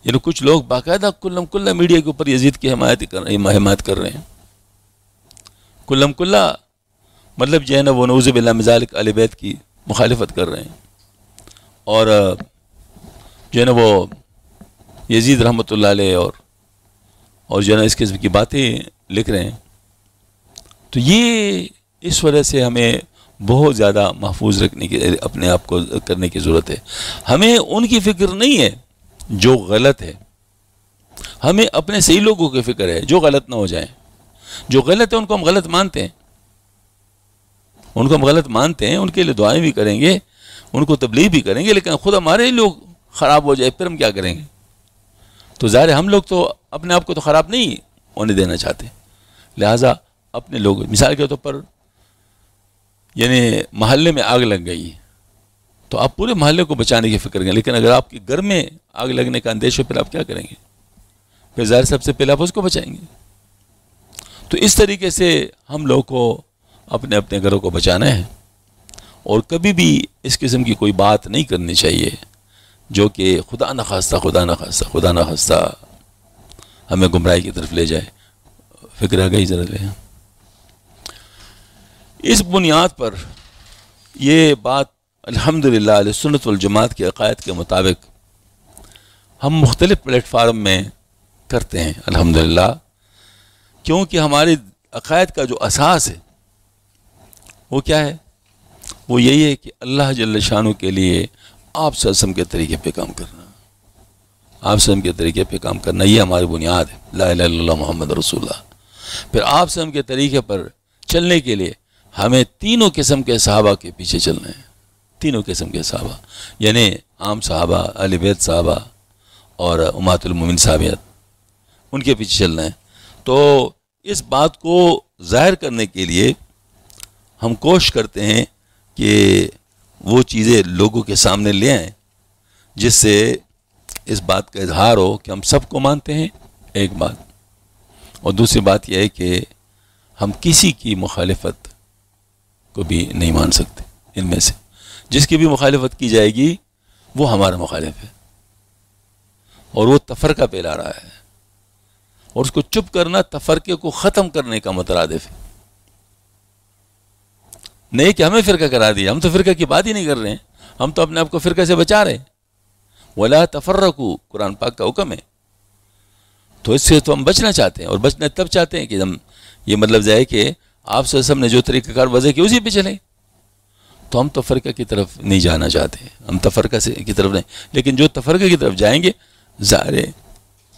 یعنی کچھ لوگ باقاعدہ کلم کلہ میڈیا کے اوپر یزید کی حمایت کر رہے ہیں، کلم کلہ مطلب جو ہے نا وہ نعوذ باللہ من ذالک اہل بیت کی مخالفت کر رہے ہیں، اور جو ہے نا وہ یزید رحمۃ اللہ علیہ اور جو ہے نا اس قسم کی باتیں لکھ رہے ہیں. تو یہ اس وجہ سے ہمیں بہت زیادہ محفوظ رکھنے کی اپنے آپ کو کرنے کی ضرورت ہے. ہمیں ان کی فکر نہیں ہے جو غلط ہے, ہمیں اپنے صحیح لوگوں کی فکر ہے جو غلط نہ ہو جائیں. جو غلط ہے ان کو ہم غلط مانتے ہیں, ان کو ہم غلط مانتے ہیں, ان کے لیے دعائیں بھی کریں گے, ان کو تبلیغ بھی کریں گے, لیکن خود ہمارے لوگ خراب ہو جائے پھر ہم کیا کریں گے؟ تو ظاہر ہے ہم لوگ تو اپنے آپ کو تو خراب نہیں ہونے دینا چاہتے, لہٰذا اپنے لوگ, مثال کے طور پر یعنی محلے میں آگ لگ گئی تو آپ پورے محلے کو بچانے کی فکر کریں, لیکن اگر آپ کے گھر میں آگ لگنے کا اندیش ہو پھر آپ کیا کریں گے؟ پھر ظاہر سب سے پہلے آپ اس کو بچائیں گے. تو اس طریقے سے ہم لوگ کو اپنے اپنے گھروں کو بچانا ہے, اور کبھی بھی اس قسم کی کوئی بات نہیں کرنی چاہیے جو کہ خدا نخواستہ ہمیں گمراہی کی طرف لے جائے. فکر آ گئی ذرا لے. اس بنیاد پر یہ بات الحمدللہ اہل سنت والجماعت کے عقائد کے مطابق ہم مختلف پلیٹ فارم میں کرتے ہیں الحمدللہ, کیونکہ ہمارے عقائد کا جو اساس ہے وہ کیا ہے؟ وہ یہی ہے کہ اللہ جل شانہ کے لیے آپ صلی اللہ علیہ وسلم کے طریقے پہ کام کرنا, آپ صلی اللہ علیہ وسلم کے طریقے پہ کام کرنا, یہ ہماری بنیاد ہے, لا الہ الا اللہ محمد رسول اللہ. پھر آپ صلی اللہ علیہ وسلم کے طریقے پر چلنے کے لیے ہمیں تینوں قسم کے صحابہ کے پیچھے چلنا ہے, تینوں قسم کے صحابہ, یعنی عام صحابہ, اہل بیت صحابہ اور امہات المومنین صحابیات, ان کے پیچھے چلنا ہے. تو اس بات کو ظاہر کرنے کے لیے ہم کوشش کرتے ہیں کہ وہ چیزیں لوگوں کے سامنے لے آئیں جس سے اس بات کا اظہار ہو کہ ہم سب کو مانتے ہیں, ایک بات. اور دوسری بات یہ ہے کہ ہم کسی کی مخالفت کو بھی نہیں مان سکتے. ان میں سے جس کی بھی مخالفت کی جائے گی وہ ہمارا مخالف ہے, اور وہ تفرقہ پھیلا رہا ہے, اور اس کو چپ کرنا تفرقے کو ختم کرنے کا مترادف ہے. نہیں کہ ہمیں فرقہ کرا دیا, ہم تو فرقہ کی بات ہی نہیں کر رہے ہیں, ہم تو اپنے آپ کو فرقہ سے بچا رہے ہیں. وَلَا تَفَرَّقُوا قرآن پاک کا حکم ہے, تو اس سے تو ہم بچنا چاہتے ہیں, اور بچنا تب چاہتے ہیں کہ ہم, یہ مطلب ہے کہ آپ صلی اللہ علیہ وسلم نے جو طریقہ کار وضع کیا اسی پہ چلیں. تو ہم تو فرقہ کی طرف نہیں جانا چاہتے, ہم تفرقہ سے کی طرف نہیں, لیکن جو تفرقہ کی طرف جائیں گے ظاہر ہے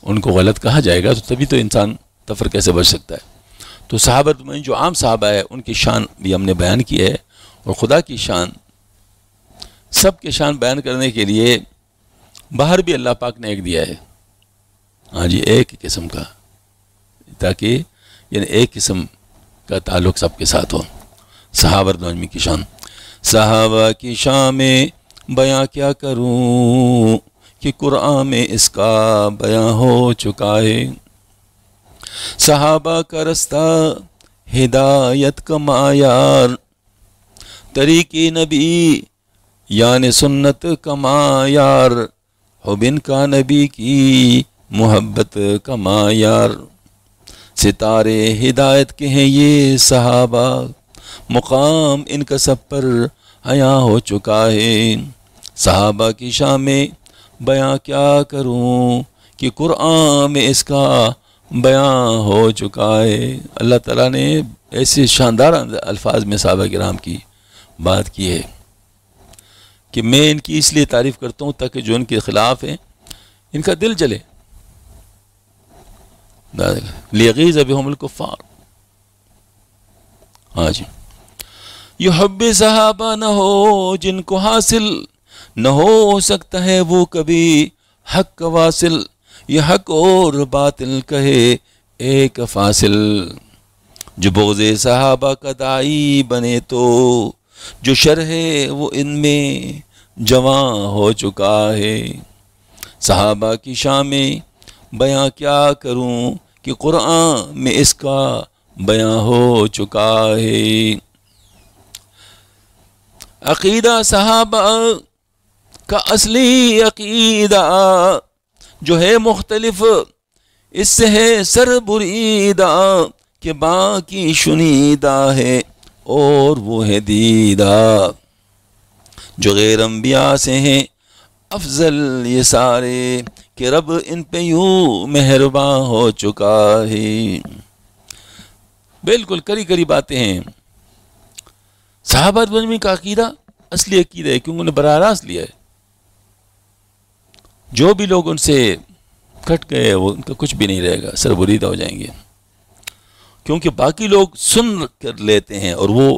ان کو غلط کہا جائے گا, تو تبھی تو انسان تفرقے سے بچ سکتا ہے. تو صحابہ میں جو عام صحابہ ہے ان کی شان بھی ہم نے بیان کی ہے, اور خدا کی شان, سب کے شان بیان کرنے کے لیے باہر بھی اللہ پاک نے ایک دیا ہے, ہاں جی, ایک قسم کا, تاکہ یعنی ایک قسم کا تعلق سب کے ساتھ ہو. صحابہ رضوان کی شان, صحابہ کی شان میں بیاں کیا کروں کہ قرآن میں اس کا بیاں ہو چکا ہے. صحابہ کا رستہ ہدایت کا معیار, طریقِ نبی یعنی سنت کا معیار, حب ان کا نبی کی محبت کا معیار. ستارے ہدایت کے ہیں یہ صحابہ, مقام ان کا سب پر عیاں ہو چکا ہے. صحابہ کی شان میں بیاں کیا کروں کہ قرآن میں اس کا بیاں ہو چکا ہے. اللہ تعالیٰ نے ایسے شاندار الفاظ میں صحابہ کرام کی بات کی ہے کہ میں ان کی اس لیے تعریف کرتا ہوں تاکہ جو ان کے خلاف ہیں ان کا دل جلے. لیغیظ بہم الکفار. ہاں جی, یہ حب صحابہ نہ ہو جن کو حاصل, نہ ہو سکتا ہے وہ کبھی حق کا واصل. یہ حق اور باطل کہے ایک فاصل, جو بغض صحابہ کا داعی بنے تو جو شرح وہ ان میں جواں ہو چکا ہے. صحابہ کی شان میں بیاں کیا کروں کہ قرآن میں اس کا بیاں ہو چکا ہے. عقیدہ صحابہ کا اصلی عقیدہ جو ہے مختلف, اس سے ہے سر بریدہ کہ باقی شنیدہ ہے اور وہ ہے دیدہ. جو غیر انبیاء سے ہیں افضل یہ سارے کہ رب ان پہ یوں مہرباں ہو چکا ہے. بالکل کری کری باتیں ہیں. صحابہ رضوان کا عقیدہ اصلی عقیدہ ہے، کیونکہ انہوں نے براہ راست لیا ہے. جو بھی لوگ ان سے کٹ گئے وہ ان کا کچھ بھی نہیں رہے گا، سربریدہ ہو جائیں گے. کیونکہ باقی لوگ سن کر لیتے ہیں اور وہ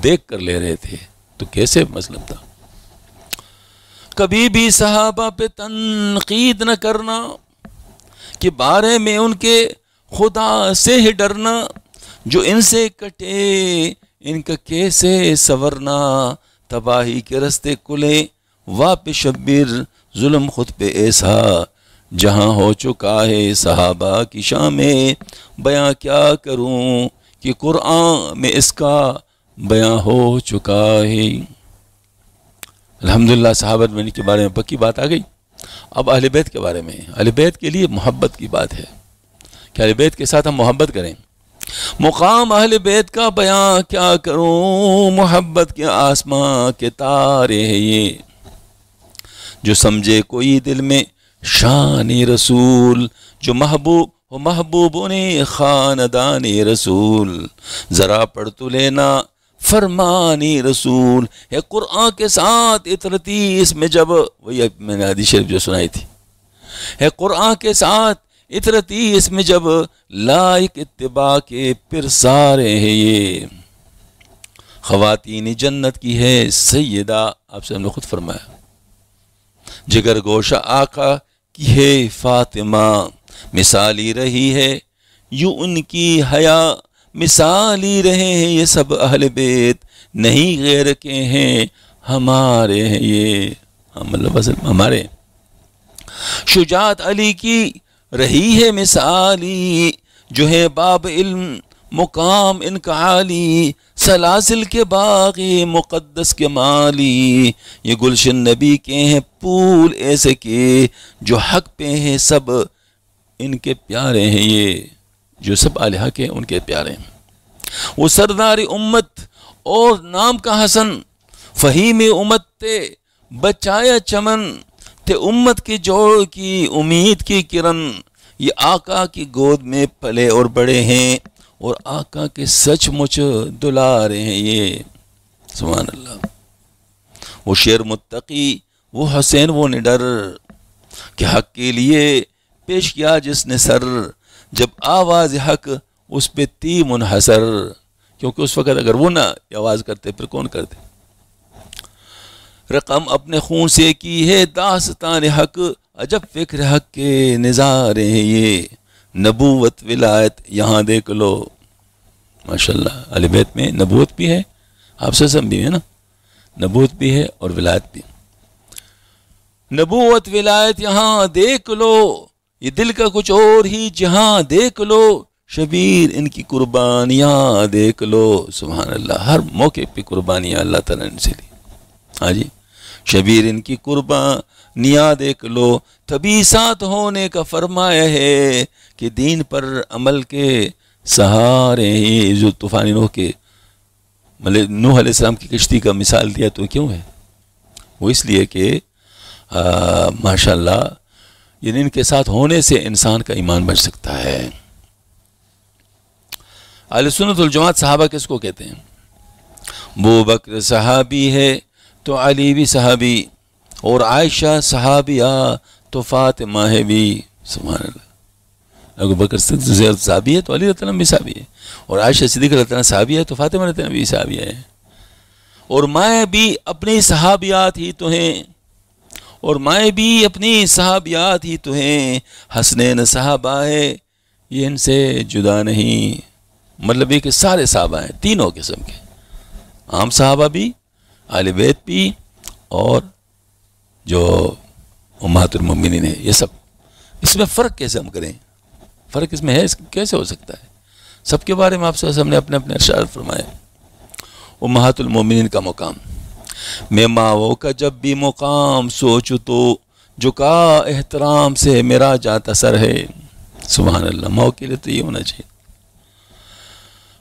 دیکھ کر لے رہے تھے، تو کیسے مطلب تھا. کبھی بھی صحابہ پہ تنقید نہ کرنا کہ بارے میں ان کے خدا سے ہی ڈرنا. جو ان سے کٹے ان کا کیسے سورنا. تباہی کے رستے کھلے واپس شبیر ظلم خود پہ ایسا. جہاں ہو چکا ہے صحابہ کی شان میں بیاں کیا کروں کہ قرآن میں اس کا بیاں ہو چکا ہے. الحمدللہ صحابہ رضوان کے بارے میں پکی بات آ گئی. اب اہل بیت کے بارے میں، اہل بیت کے لیے محبت کی بات ہے کہ اہل بیت کے ساتھ ہم محبت کریں. مقام اہل بیت کا بیاں کیا کروں، محبت کے آسماں کے تارے ہیں یہ. جو سمجھے کوئی دل میں شان رسول، جو محبوبوں نے خاندان رسول. ذرا پڑھ تو لینا فرمانی رسول ہے قرآن کے ساتھ اطرتی اس میں. جب وہی میں نے حدیث شریف جو سنائی تھی، ہے قرآن کے ساتھ اطرتی اس میں جب لائق اتباع کے پھر سارے ہیں یہ. خواتین جنت کی ہے سیدہ، آپ سے ہم نے خود فرمایا. جگر گوشہ آقا کی ہے فاطمہ، مثالی رہی ہے یوں ان کی حیا. مثالی رہے ہیں یہ سب اہل بیت، نہیں غیر کے ہیں ہمارے ہیں یہ. مطلب اصل ہمارے. شجاعت علی کی رہی ہے مثالی، جو ہے باب علم مقام ان کا عالی. سلاسل کے باغی مقدس کے مالی، یہ گلشن نبی کے ہیں پھول ایسے کے. جو حق پہ ہیں سب ان کے پیارے ہیں یہ، جو سب الہ کے ان کے پیارے ہیں. وہ سردار امت اور نام کا حسن، فہیم امت تے بچایا چمن. تے امت کی جوڑ کی امید کی کرن. یہ آقا کی گود میں پلے اور بڑے ہیں، اور آقا کے سچ مچ دلارے ہیں یہ. سبحان اللہ. وہ شیر متقی، وہ حسین وہ نڈر، کہ حق کے لیے پیش کیا جس نے سر. جب آواز حق اس پہ تی منحصر، کیونکہ اس وقت اگر وہ نہ آواز کرتے پھر کون کرتے. رقم اپنے خون سے کی ہے داستان حق، عجب فکر حق کے نظارے ہیں یہ. نبوت ولایت یہاں دیکھ لو. ماشاءاللہ اہل بیت میں نبوت بھی ہے، آپ سے سب بھی ہے نا، نبوت بھی ہے اور ولایت بھی. نبوت ولایت یہاں دیکھ لو، یہ دل کا کچھ اور ہی جہاں دیکھ لو. شبیر ان کی قربانیاں دیکھ لو. سبحان اللہ. ہر موقع پہ قربانیاں اللہ تعالیٰ نے سے لی. ہاں جی. شبیر ان کی قربانیاں دیکھ لو. تبھی ساتھ ہونے کا فرمایا ہے کہ دین پر عمل کے سہارے ہیں. جو طوفان نوح کے نوح علیہ السلام کی کشتی کا مثال دیا تو کیوں ہے؟ وہ اس لیے کہ ماشاءاللہ یعنی ان کے ساتھ ہونے سے انسان کا ایمان بڑھ سکتا ہے. اہل سنت والجماعت صحابہ کس کو کہتے ہیں؟ ابو بکر صحابی ہے تو علی بھی صحابی، اور عائشہ صحابیہ تو فاطمہ ہے بھی. سبحان اللہ. ابو بکر صحابی ہے تو علی رضی اللہ عنہ بھی صحابی ہے، اور عائشہ صدیقہ رضی اللہ عنہ صحابی ہے تو فاطمہ رضی اللہ عنہ بھی صحابی ہے. اور مائیں بھی اپنی صحابیات ہی تو ہیں، اور مائیں بھی اپنی صحابیات ہی تو ہیں. حسنین صحابہ ہے یہ ان سے جدا نہیں. مطلب یہ کہ سارے صحابہ ہیں تینوں قسم کے، عام صحابہ بھی، اہل بیت بھی، اور جو امہات المؤمنین ہیں یہ سب. اس میں فرق کیسے ہم کریں؟ فرق اس میں ہے کیسے ہو سکتا ہے؟ سب کے بارے میں آپ سے ہم نے اپنے اپنے ارشاد فرمائے. امہات المؤمنین کا مقام، میں ماؤں کا جب بھی مقام سوچوں تو جو کا احترام سے میرا جاتا سر ہے. سبحان اللہ. ماؤں کے لیے تو یہ ہونا چاہیے.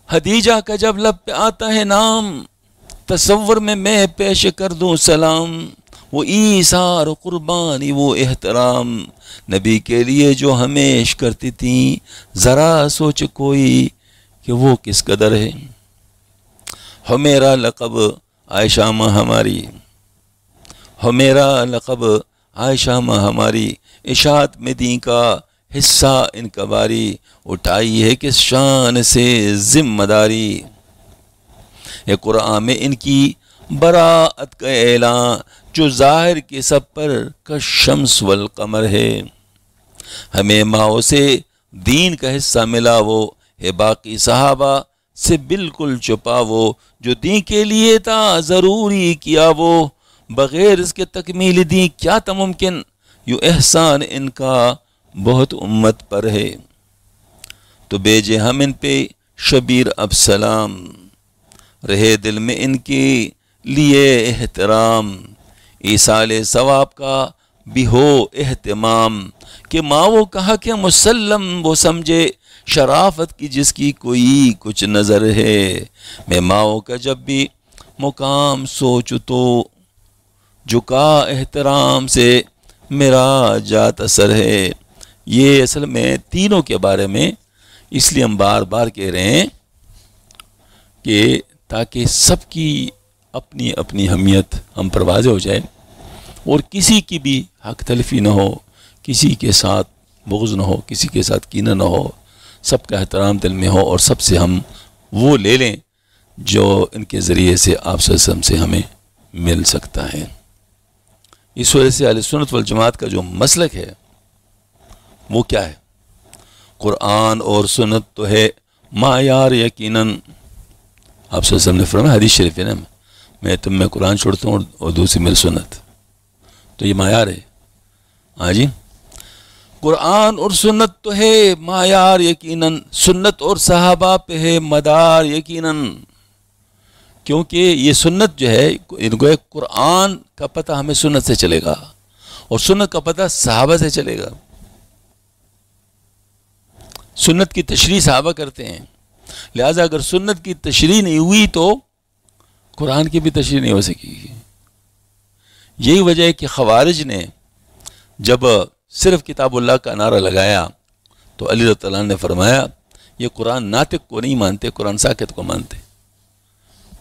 خدیجہ کا جب لب پہ آتا ہے نام، تصور میں پیش کر دوں سلام. وہ ایثار و قربانی وہ احترام، نبی کے لیے جو ہمیش کرتی تھیں. ذرا سوچ کوئی کہ وہ کس قدر ہے۔ ہو میرا لقب عائشہ ماں ہماری، ہو میرا لقب عائشہ ماں ہماری، اشاعت میں دین کا حصہ ان کا باری، اٹھائی ہے کس شان سے ذمہ داری۔ یہ قرآن میں ان کی براءت کا اعلان جو ظاہر کے سب پر کالشمس والقمر ہے۔ ہمیں ماؤں سے دین کا حصہ ملا وہ ہے، باقی صحابہ سے بالکل چھپا وہ جو دین کے لیے تھا ضروری کیا وہ، بغیر اس کے تکمیل دین کیا تھا ممکن، یوں احسان ان کا بہت امت پر ہے۔ تو بھیجے ہم ان پہ شبیر اب سلام، رہے دل میں ان کے لیے احترام، ایصال ثواب کا بھی ہو اہتمام، کہ ماں کہا کہ مسلم وہ سمجھے شرافت کی جس کی کوئی کچھ نظر ہے۔ میں ماں کا جب بھی مقام سوچ تو جھکا احترام سے میرا جات اثر ہے۔ یہ اصل میں تینوں کے بارے میں اس لیے ہم بار بار کہہ رہے ہیں کہ تاکہ سب کی اپنی اپنی اہمیت ہم پر واضح ہو جائے، اور کسی کی بھی حق تلفی نہ ہو، کسی کے ساتھ بغض نہ ہو، کسی کے ساتھ کینہ نہ ہو، سب کا احترام دل میں ہو، اور سب سے ہم وہ لے لیں جو ان کے ذریعے سے آپ صلی اللہ علیہ وسلم سے ہمیں مل سکتا ہے۔ اس وجہ سے اہل سنت والجماعت کا جو مسلک ہے وہ کیا ہے؟ قرآن اور سنت تو ہے معیار، یقیناً آپ صلی اللہ علیہ وسلم نے فرمایا، حدیث شریف ہے نا، میں تم میں قرآن چھوڑتا ہوں اور دوسری میری سنت، تو یہ معیار ہے۔ ہاں جی، قرآن اور سنت تو ہے معیار یقیناً، سنت اور صحابہ پہ ہے مدار یقیناً، کیونکہ یہ سنت جو ہے ان کو ایک قرآن کا پتہ ہمیں سنت سے چلے گا، اور سنت کا پتہ صحابہ سے چلے گا۔ سنت کی تشریح صحابہ کرتے ہیں، لہٰذا اگر سنت کی تشریح نہیں ہوئی تو قرآن کی بھی تشریح نہیں ہو سکے گی۔ یہی وجہ ہے کہ خوارج نے جب صرف کتاب اللہ کا نعرہ لگایا تو علی رضی اللہ عنہ نے فرمایا یہ قرآن ناطق کو نہیں مانتے، قرآن ساکت کو مانتے۔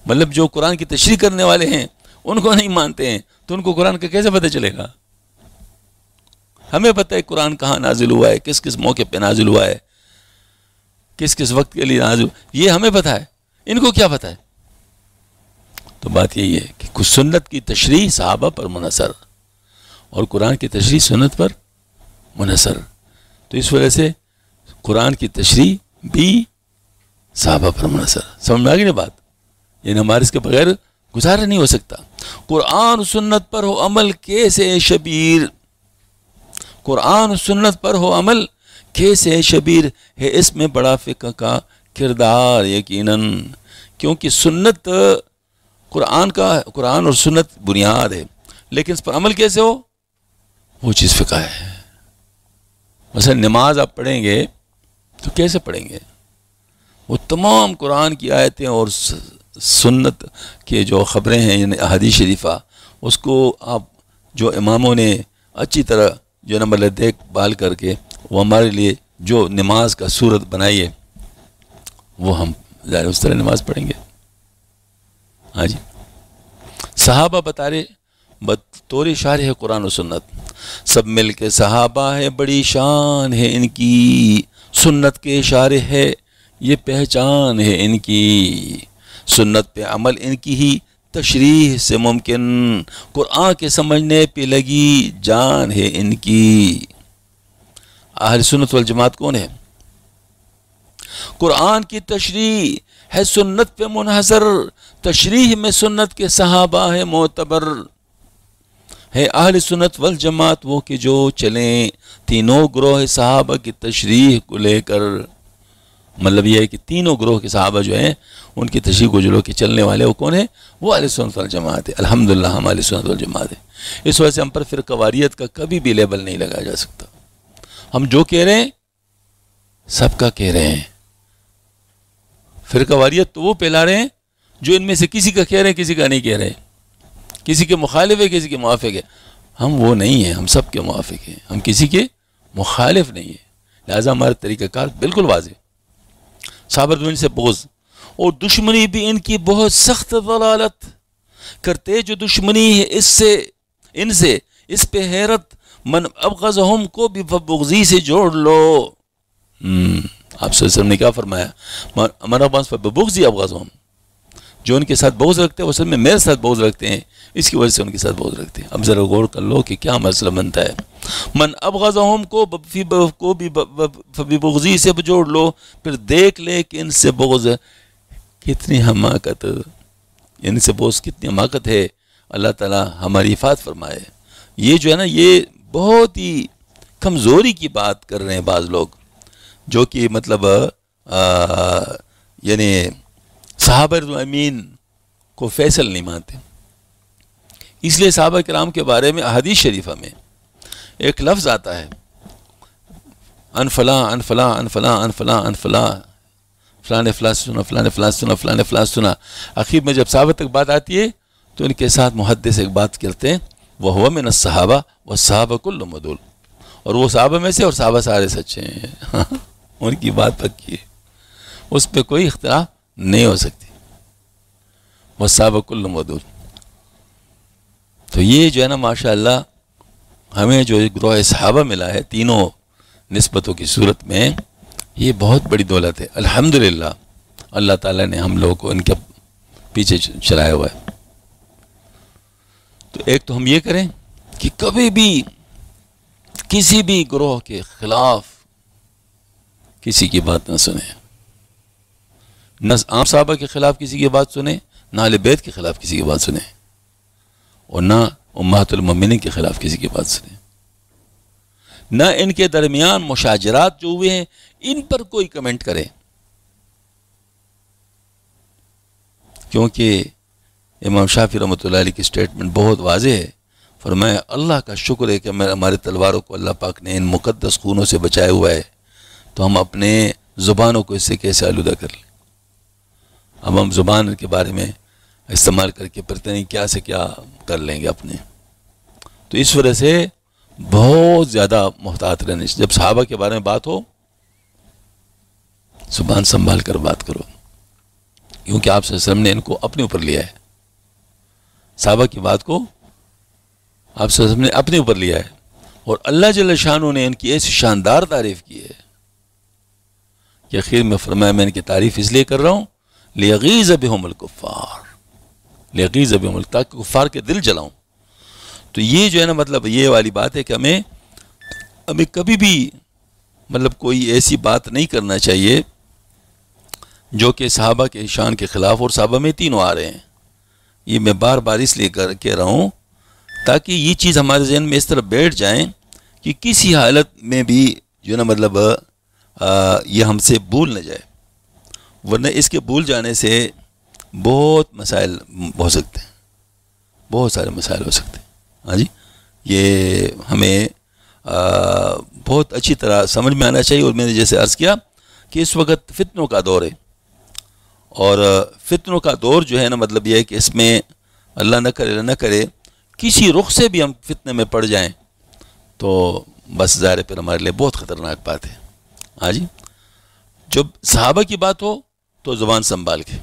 مطلب جو قرآن کی تشریح کرنے والے ہیں ان کو نہیں مانتے ہیں تو ان کو قرآن کا کیسے پتہ چلے گا؟ ہمیں پتہ ہے قرآن کہاں نازل ہوا ہے، کس کس موقع پہ نازل ہوا ہے، کس کس وقت کے لیے نازل، یہ ہمیں پتہ ہے، ان کو کیا پتہ ہے؟ تو بات یہی ہے کہ کچھ سنت کی تشریح صحابہ پر منحصر اور قرآن کی تشریح سنت پر منحصر، تو اس وجہ سے قرآن کی تشریح بھی صحابہ پر منحصر۔ سمجھ میں آ گئی نا بات؟ یعنی ہمارے اس کے بغیر گزارا نہیں ہو سکتا۔ قرآن سنت پر ہو عمل کیسے شبیر، قرآن سنت پر ہو عمل کیسے شبیر ہے، اس میں بڑا فقہ کا کردار یقیناً، کیونکہ سنت قرآن اور سنت بنیاد ہے، لیکن اس پر عمل کیسے ہو وہ چیز فقہ ہے۔ مثلا نماز آپ پڑھیں گے تو کیسے پڑھیں گے؟ وہ تمام قرآن کی آیتیں اور سنت کے جو خبریں ہیں یعنی احادیث شریفہ، اس کو آپ جو اماموں نے اچھی طرح جو نمبر دیکھ بھال کر کے وہ ہمارے لیے جو نماز کا صورت بنائی ہے وہ ہم ظاہر اس طرح نماز پڑھیں گے۔ ہاں جی، صحابہ بتا رہے بطور شارح قرآن و سنت، سب مل کے صحابہ ہے بڑی شان ہے ان کی، سنت کے شارح ہے یہ پہچان ہے ان کی، سنت پہ عمل ان کی ہی تشریح سے ممکن، قرآن کے سمجھنے پہ لگی جان ہے ان کی۔ اہل سنت والجماعت کون ہے؟ قرآن کی تشریح ہے سنت پہ منحصر، تشریح میں سنت کے صحابہ ہے معتبر، ہے اہل سنت والجماعت وہ کہ جو چلیں تینوں گروہ صحابہ کی تشریح کو لے کر۔ مطلب یہ ہے کہ تینوں گروہ کے صحابہ جو ہیں ان کی تشریح کو جو لوگ کے چلنے والے وہ کون ہیں؟ وہ اہل سنت والجماعت ہے۔ الحمدللہ ہم اہل سنت والجماعت ہے، اس وجہ سے ہم پر فرقہ واریت کا کبھی بھی لیبل نہیں لگایا جا سکتا۔ ہم جو کہہ رہے ہیں سب کا کہہ رہے ہیں، فرقہ واریت تو وہ پھیلا رہے ہیں جو ان میں سے کسی کا کہہ رہے ہیں کسی کا نہیں کہہ رہے، کسی کے مخالف ہے کسی کے موافق ہے، ہم وہ نہیں ہیں، ہم سب کے موافق ہیں، ہم کسی کے مخالف نہیں ہیں، لہٰذا ہمارا طریقہ کار بالکل واضح۔ صحابہ رضوان سے بغض، اور دشمنی بھی ان کی بہت سخت ضلالت کرتے جو دشمنی ہے ان سے اس پہ حیرت، من ابغضہم کو بھی بغضی سے جوڑ لو۔ آپ صلی اللہ علیہ وسلم نے کیا فرمایا؟ من بغضی ابغضہم، جو ان کے ساتھ بغض رکھتے ہیں وہ اصل میں میرے ساتھ بغض رکھتے ہیں، اس کی وجہ سے ان کے ساتھ بغض رکھتے ہیں۔ اب ذرا غور کر لو کہ کیا مسئلہ بنتا ہے۔ من ابغضہم کو بھی بغضی سے جوڑ لو، پھر دیکھ لے کہ ان سے بغض کتنی حماقت، ان سے بغض کتنی حماقت ہے۔ اللہ تعالیٰ ہماری حفاظت فرمائے۔ یہ جو ہے نا، یہ بہت ہی کمزوری کی بات کر رہے ہیں بعض لوگ، جو کہ مطلب یعنی صحابہ امین کو فیصل نہیں مانتے۔ اس لیے صحابہ کرام کے بارے میں احادیث شریفہ میں ایک لفظ آتا ہے، ان فلاں ان فلاں ان فلاں ان فلاں ان فلاں، فلاں نے فلاں سنا، فلاں نے فلاں سنا، فلاں نے فلاں سنا۔ آخر میں جب صحابہ تک بات آتی ہے تو ان کے ساتھ محدث ایک بات کرتے ہیں، وَهُوَ مِنَ الصَّحَابَةِ وَالصَّحَابَةُ كُلُّهُمْ عُدُولٌ، اور وہ صحابہ میں سے اور صحابہ سارے سچے ہیں۔ ان کی بات پکی ہے، اس پہ کوئی اختلاف نہیں ہو سکتی۔ وَالصَّحَابَةُ كُلُّهُمْ عُدُولٌ۔ تو یہ جو ہے نا ماشاءاللہ ہمیں جو گروہ صحابہ ملا ہے تینوں نسبتوں کی صورت میں، یہ بہت بڑی دولت ہے۔ الحمدللہ اللہ تعالیٰ نے ہم لوگوں کو ان کے پیچھے چلایا ہوا ہے۔ تو ایک تو ہم یہ کریں کہ کبھی بھی کسی بھی گروہ کے خلاف کسی کی بات نہ سنیں، نہ عام صحابہ کے خلاف کسی کی بات سنیں، نہ اہل بیت کے خلاف کسی کی بات سنیں، اور نہ امہات المومنین کے خلاف کسی کی بات سنیں، نہ ان کے درمیان مشاجرات جو ہوئے ہیں ان پر کوئی کمنٹ کرے، کیونکہ امام شافعی رحمۃ اللہ علیہ کی سٹیٹمنٹ بہت واضح ہے۔ فرمایا اللہ کا شکر ہے کہ ہمارے تلواروں کو اللہ پاک نے ان مقدس خونوں سے بچایا ہوا ہے، تو ہم اپنے زبانوں کو اس سے کیسے آلودہ کر لیں۔ اب ہم زبان کے بارے میں استعمال کر کے پتہ نہیں کیا سے کیا کر لیں گے اپنے، تو اس وجہ سے بہت زیادہ محتاط رہنے۔ جب صحابہ کے بارے میں بات ہو زبان سنبھال کر بات کرو، کیونکہ آپ صلی اللہ علیہ وسلم نے ان کو اپنے اوپر لیا ہے، صحابہ کی بات کو آپ صلی اللہ علیہ وسلم نے اپنے اوپر لیا ہے، اور اللہ جل شانہ نے ان کی ایسی شاندار تعریف کی ہے کہ آخر میں فرمایا میں ان کی تعریف اس لیے کر رہا ہوں لیغیظ بہم الکفار، لیغیظ بہم الکفار، تاکہ کفار کے دل جلاؤں۔ تو یہ جو ہے نا مطلب یہ والی بات ہے کہ ہمیں کبھی بھی مطلب کوئی ایسی بات نہیں کرنا چاہیے جو کہ صحابہ کے شان کے خلاف، اور صحابہ میں تینوں آ رہے ہیں۔ یہ میں بار بار اس لیے کہہ رہا ہوں تاکہ یہ چیز ہمارے ذہن میں اس طرح بیٹھ جائیں کہ کسی حالت میں بھی جو نا مطلب یہ ہم سے بھول نہ جائے، ورنہ اس کے بھول جانے سے بہت مسائل ہو سکتے ہیں، بہت سارے مسائل ہو سکتے ہیں۔ ہاں جی، یہ ہمیں بہت اچھی طرح سمجھ میں آنا چاہیے۔ اور میں نے جیسے عرض کیا کہ اس وقت فتنوں کا دور ہے، اور فتنوں کا دور جو ہے نا مطلب یہ ہے کہ اس میں اللہ نہ کرے کسی رخ سے بھی ہم فتنے میں پڑ جائیں تو بس ظاہر پر ہمارے لیے بہت خطرناک بات ہے۔ ہاں جی، جب صحابہ کی بات ہو تو زبان سنبھال کے،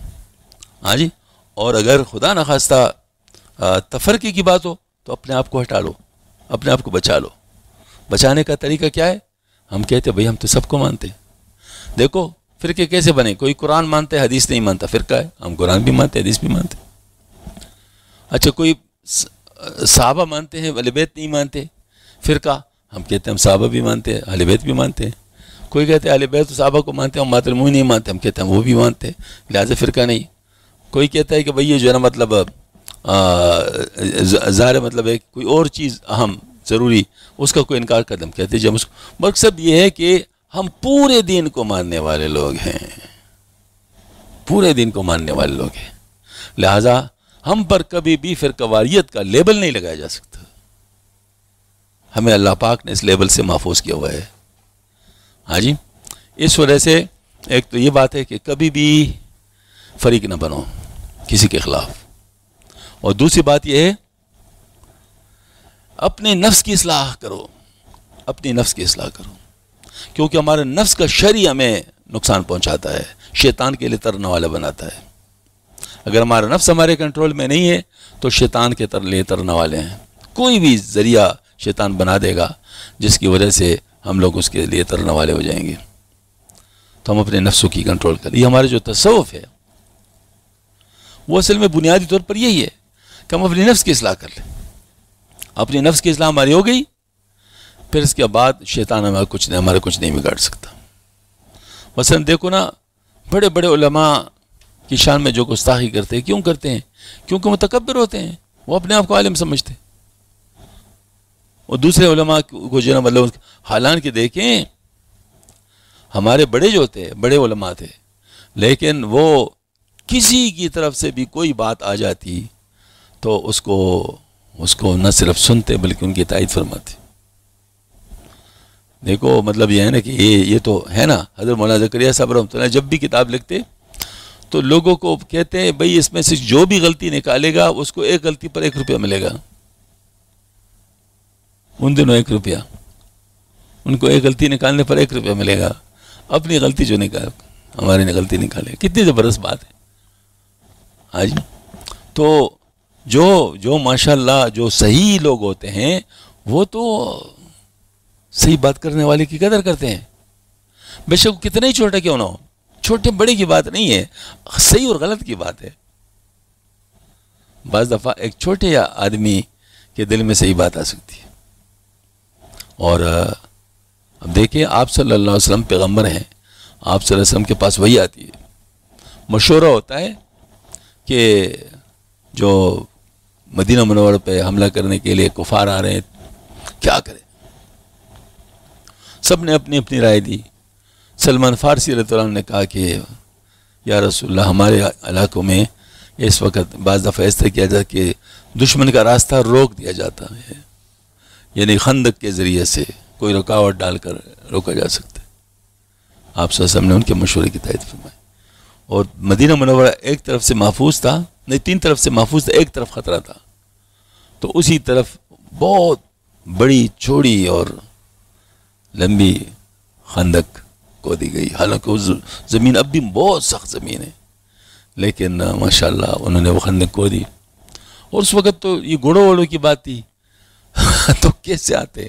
ہاں جی، اور اگر خدا نخواستہ تفرقے کی بات ہو تو اپنے آپ کو ہٹا لو، اپنے آپ کو بچا لو۔ بچانے کا طریقہ کیا ہے؟ ہم کہتے ہیں بھئی ہم تو سب کو مانتے ہیں۔ دیکھو فرقے کیسے بنے، کوئی قرآن مانتا ہے حدیث نہیں مانتا، فرقہ ہے۔ ہم قرآن بھی مانتے ہیں حدیث بھی مانتے ہیں۔ اچھا، کوئی صحابہ مانتے ہیں اہل بیت نہیں مانتے، فرقہ، ہم کہتے ہیں ہم صحابہ بھی مانتے ہیں اہل بیت بھی مانتے ہیں۔ کوئی کہتے ہیں اہل بیت صحابہ کو مانتے ہیں، ہم امہات المومنین نہیں مانتے، ہم کہتے ہیں وہ بھی مانتے ہیں، لہٰذا فرقہ نہیں۔ کوئی کہتا ہے کہ بھئی یہ جو ہے نا مطلب ظاہر مطلب ہے کوئی اور چیز اہم ضروری، اس کا کوئی انکار کر دیں، ہم کہتے ہیں جب اس کو، مقصد یہ ہے کہ ہم پورے دین کو ماننے والے لوگ ہیں، پورے دین کو ماننے والے لوگ ہیں، لہٰذا ہم پر کبھی بھی فرقہ واریت کا لیبل نہیں لگایا جا سکتا۔ ہمیں اللہ پاک نے اس لیبل سے محفوظ کیا ہوا ہے۔ ہاں جی، اس وجہ سے ایک تو یہ بات ہے کہ کبھی بھی فریق نہ بنو کسی کے خلاف، اور دوسری بات یہ ہے اپنے نفس کی اصلاح کرو، اپنی نفس کی اصلاح کرو، کیونکہ ہمارے نفس کا شر ہمیں نقصان پہنچاتا ہے، شیطان کے لیے ترنے والا بناتا ہے۔ اگر ہمارا نفس ہمارے کنٹرول میں نہیں ہے تو شیطان کے لیے ترنے والے ہیں۔ کوئی بھی ذریعہ شیطان بنا دے گا جس کی وجہ سے ہم لوگ اس کے لیے ترنے والے ہو جائیں گے۔ تو ہم اپنے نفسوں کی کنٹرول کریں۔ یہ ہمارے جو تصوف ہے وہ اصل میں بنیادی طور پر یہی ہے کہ ہم اپنے نفس کی اصلاح کر لیں۔ اپنے نفس کی اصلاح ہماری ہو گئی، پھر اس کے بعد شیطان ہمارا کچھ نہیں بگاڑ سکتا۔ مثلا دیکھو نا، بڑے بڑے علماء کی شان میں جو گستاخی کرتے ہیں، کیوں کرتے ہیں؟ کیونکہ متکبر ہوتے ہیں، وہ اپنے آپ کو عالم سمجھتے ہیں۔ اور دوسرے علماء کو جو ہے مطلب حالانکہ دیکھیں ہمارے بڑے جو تھے، بڑے علماء تھے، لیکن وہ کسی کی طرف سے بھی کوئی بات آ جاتی تو اس کو نہ صرف سنتے بلکہ ان کی تائید فرماتے۔ دیکھو مطلب یہ ہے نا کہ یہ تو ہے نا، حضرت مولانا زکریا صاحب رحمۃ اللہ جب بھی کتاب لکھتے تو لوگوں کو کہتے ہیں بھئی اس میں سے جو بھی غلطی نکالے گا اس کو ایک غلطی پر 1 روپیہ ملے گا۔ ان دنوں 1 روپیہ، ان کو ایک غلطی نکالنے پر 1 روپیہ ملے گا۔ اپنی غلطی جو نکال، ہماری نے غلطی نکالے، کتنی زبردست بات ہے۔ ہاں جی، تو جو ماشاءاللہ جو صحیح لوگ ہوتے ہیں وہ تو صحیح بات کرنے والے کی قدر کرتے ہیں، بے شک کتنا ہی چھوٹا کیوں نہ ہو۔ چھوٹے بڑے کی بات نہیں ہے، صحیح اور غلط کی بات ہے۔ بعض دفعہ ایک چھوٹے آدمی کے دل میں صحیح بات آ سکتی ہے۔ اور اب دیکھیں آپ صلی اللہ علیہ وسلم پیغمبر ہیں، آپ صلی اللہ علیہ وسلم کے پاس وہی آتی ہے، مشورہ ہوتا ہے کہ جو مدینہ منورہ پہ حملہ کرنے کے لیے کفار آ رہے ہیں، کیا کریں؟ سب نے اپنی اپنی رائے دی۔ سلمان فارسی رضی اللہ عنہ نے کہا کہ یا رسول اللہ، ہمارے علاقوں میں اس وقت بعض دفعہ اس طرح کیا جاتا کہ دشمن کا راستہ روک دیا جاتا ہے، یعنی خندق کے ذریعے سے کوئی رکاوٹ ڈال کر روکا جا سکتا ہے۔ آپ صلی اللہ علیہ وسلم نے ان کے مشورے کی تائید فرمائی۔ اور مدینہ منورہ ایک طرف سے محفوظ تھا، نہیں 3 طرف سے محفوظ تھا، ایک طرف خطرہ تھا، تو اسی طرف بہت بڑی چوڑی اور لمبی خندق کو دی گئی۔ حالانکہ وہ زمین اب بھی بہت سخت زمین ہے، لیکن ماشاءاللہ انہوں نے وہ خندق کو دی۔ اور اس وقت تو یہ گھوڑوں ووڑوں کی بات تھی تو کیسے آتے؟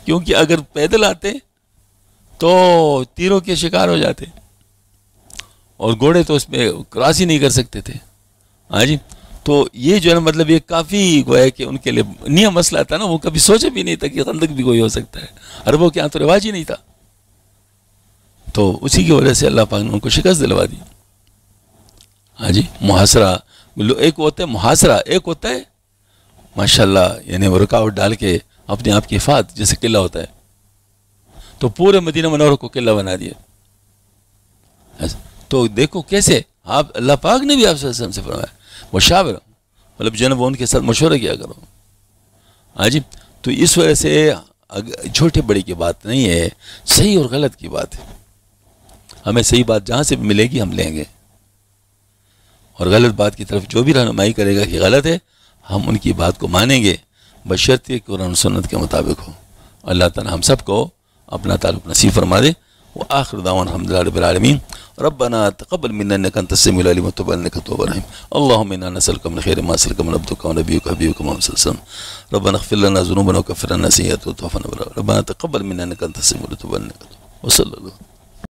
کیونکہ اگر پیدل آتے تو تیروں کے شکار ہو جاتے، اور گھوڑے تو اس میں کراس ہی نہیں کر سکتے تھے۔ ہاں جی، تو یہ جو ہے نا مطلب یہ کافی گویا کہ ان کے لیے نیا مسئلہ تھا نا، وہ کبھی سوچے بھی نہیں تھا کہ خندق بھی کوئی ہو سکتا ہے، عربوں کے یہاں تو رواج ہی نہیں تھا۔ تو اسی کی وجہ سے اللہ پاک نے ان کو شکست دلوا دی۔ ہاں جی، محاصرہ ایک ہوتا ہے، محاصرہ ایک ہوتا ہے ماشاءاللہ، یعنی وہ رکاوٹ ڈال کے اپنے آپ کی حفاظت، جیسے قلعہ ہوتا ہے، تو پورے مدینہ منورہ کو قلعہ بنا دیا۔ تو دیکھو کیسے آپ، اللہ پاک نے بھی آپ صلی اللہ علیہ وسلم سے فرمایا مشاور، مطلب جناب ان کے ساتھ مشورہ کیا کرو۔ ہاں جی، تو اس وجہ سے چھوٹے بڑے کی بات نہیں ہے، صحیح اور غلط کی بات ہے۔ ہمیں صحیح بات جہاں سے ملے گی ہم لیں گے، اور غلط بات کی طرف جو بھی رہنمائی کرے گا کہ غلط ہے، ہم ان کی بات کو مانیں گے، بشرطیہ کہ قرآن و سنت کے مطابق ہو۔ اللہ تعالی ہم سب کو اپنا تعلق نصیب فرما دے۔ وآخر دعوانا الحمد لله رب العالمين ربنا تقبل منا انك انت السميع العليم وتب علينا انك التواب الرحيم اللهم انا نسالك من خير ما سالك من عبدك ونبيك وحبيبك محمد صلى الله عليه وسلم ربنا اغفر لنا ذنوبنا وكفر عنا سيئاتنا وتوفنا بالابرار ربنا تقبل منا انك انت السميع العليم وتب علينا انك التواب وصلى الله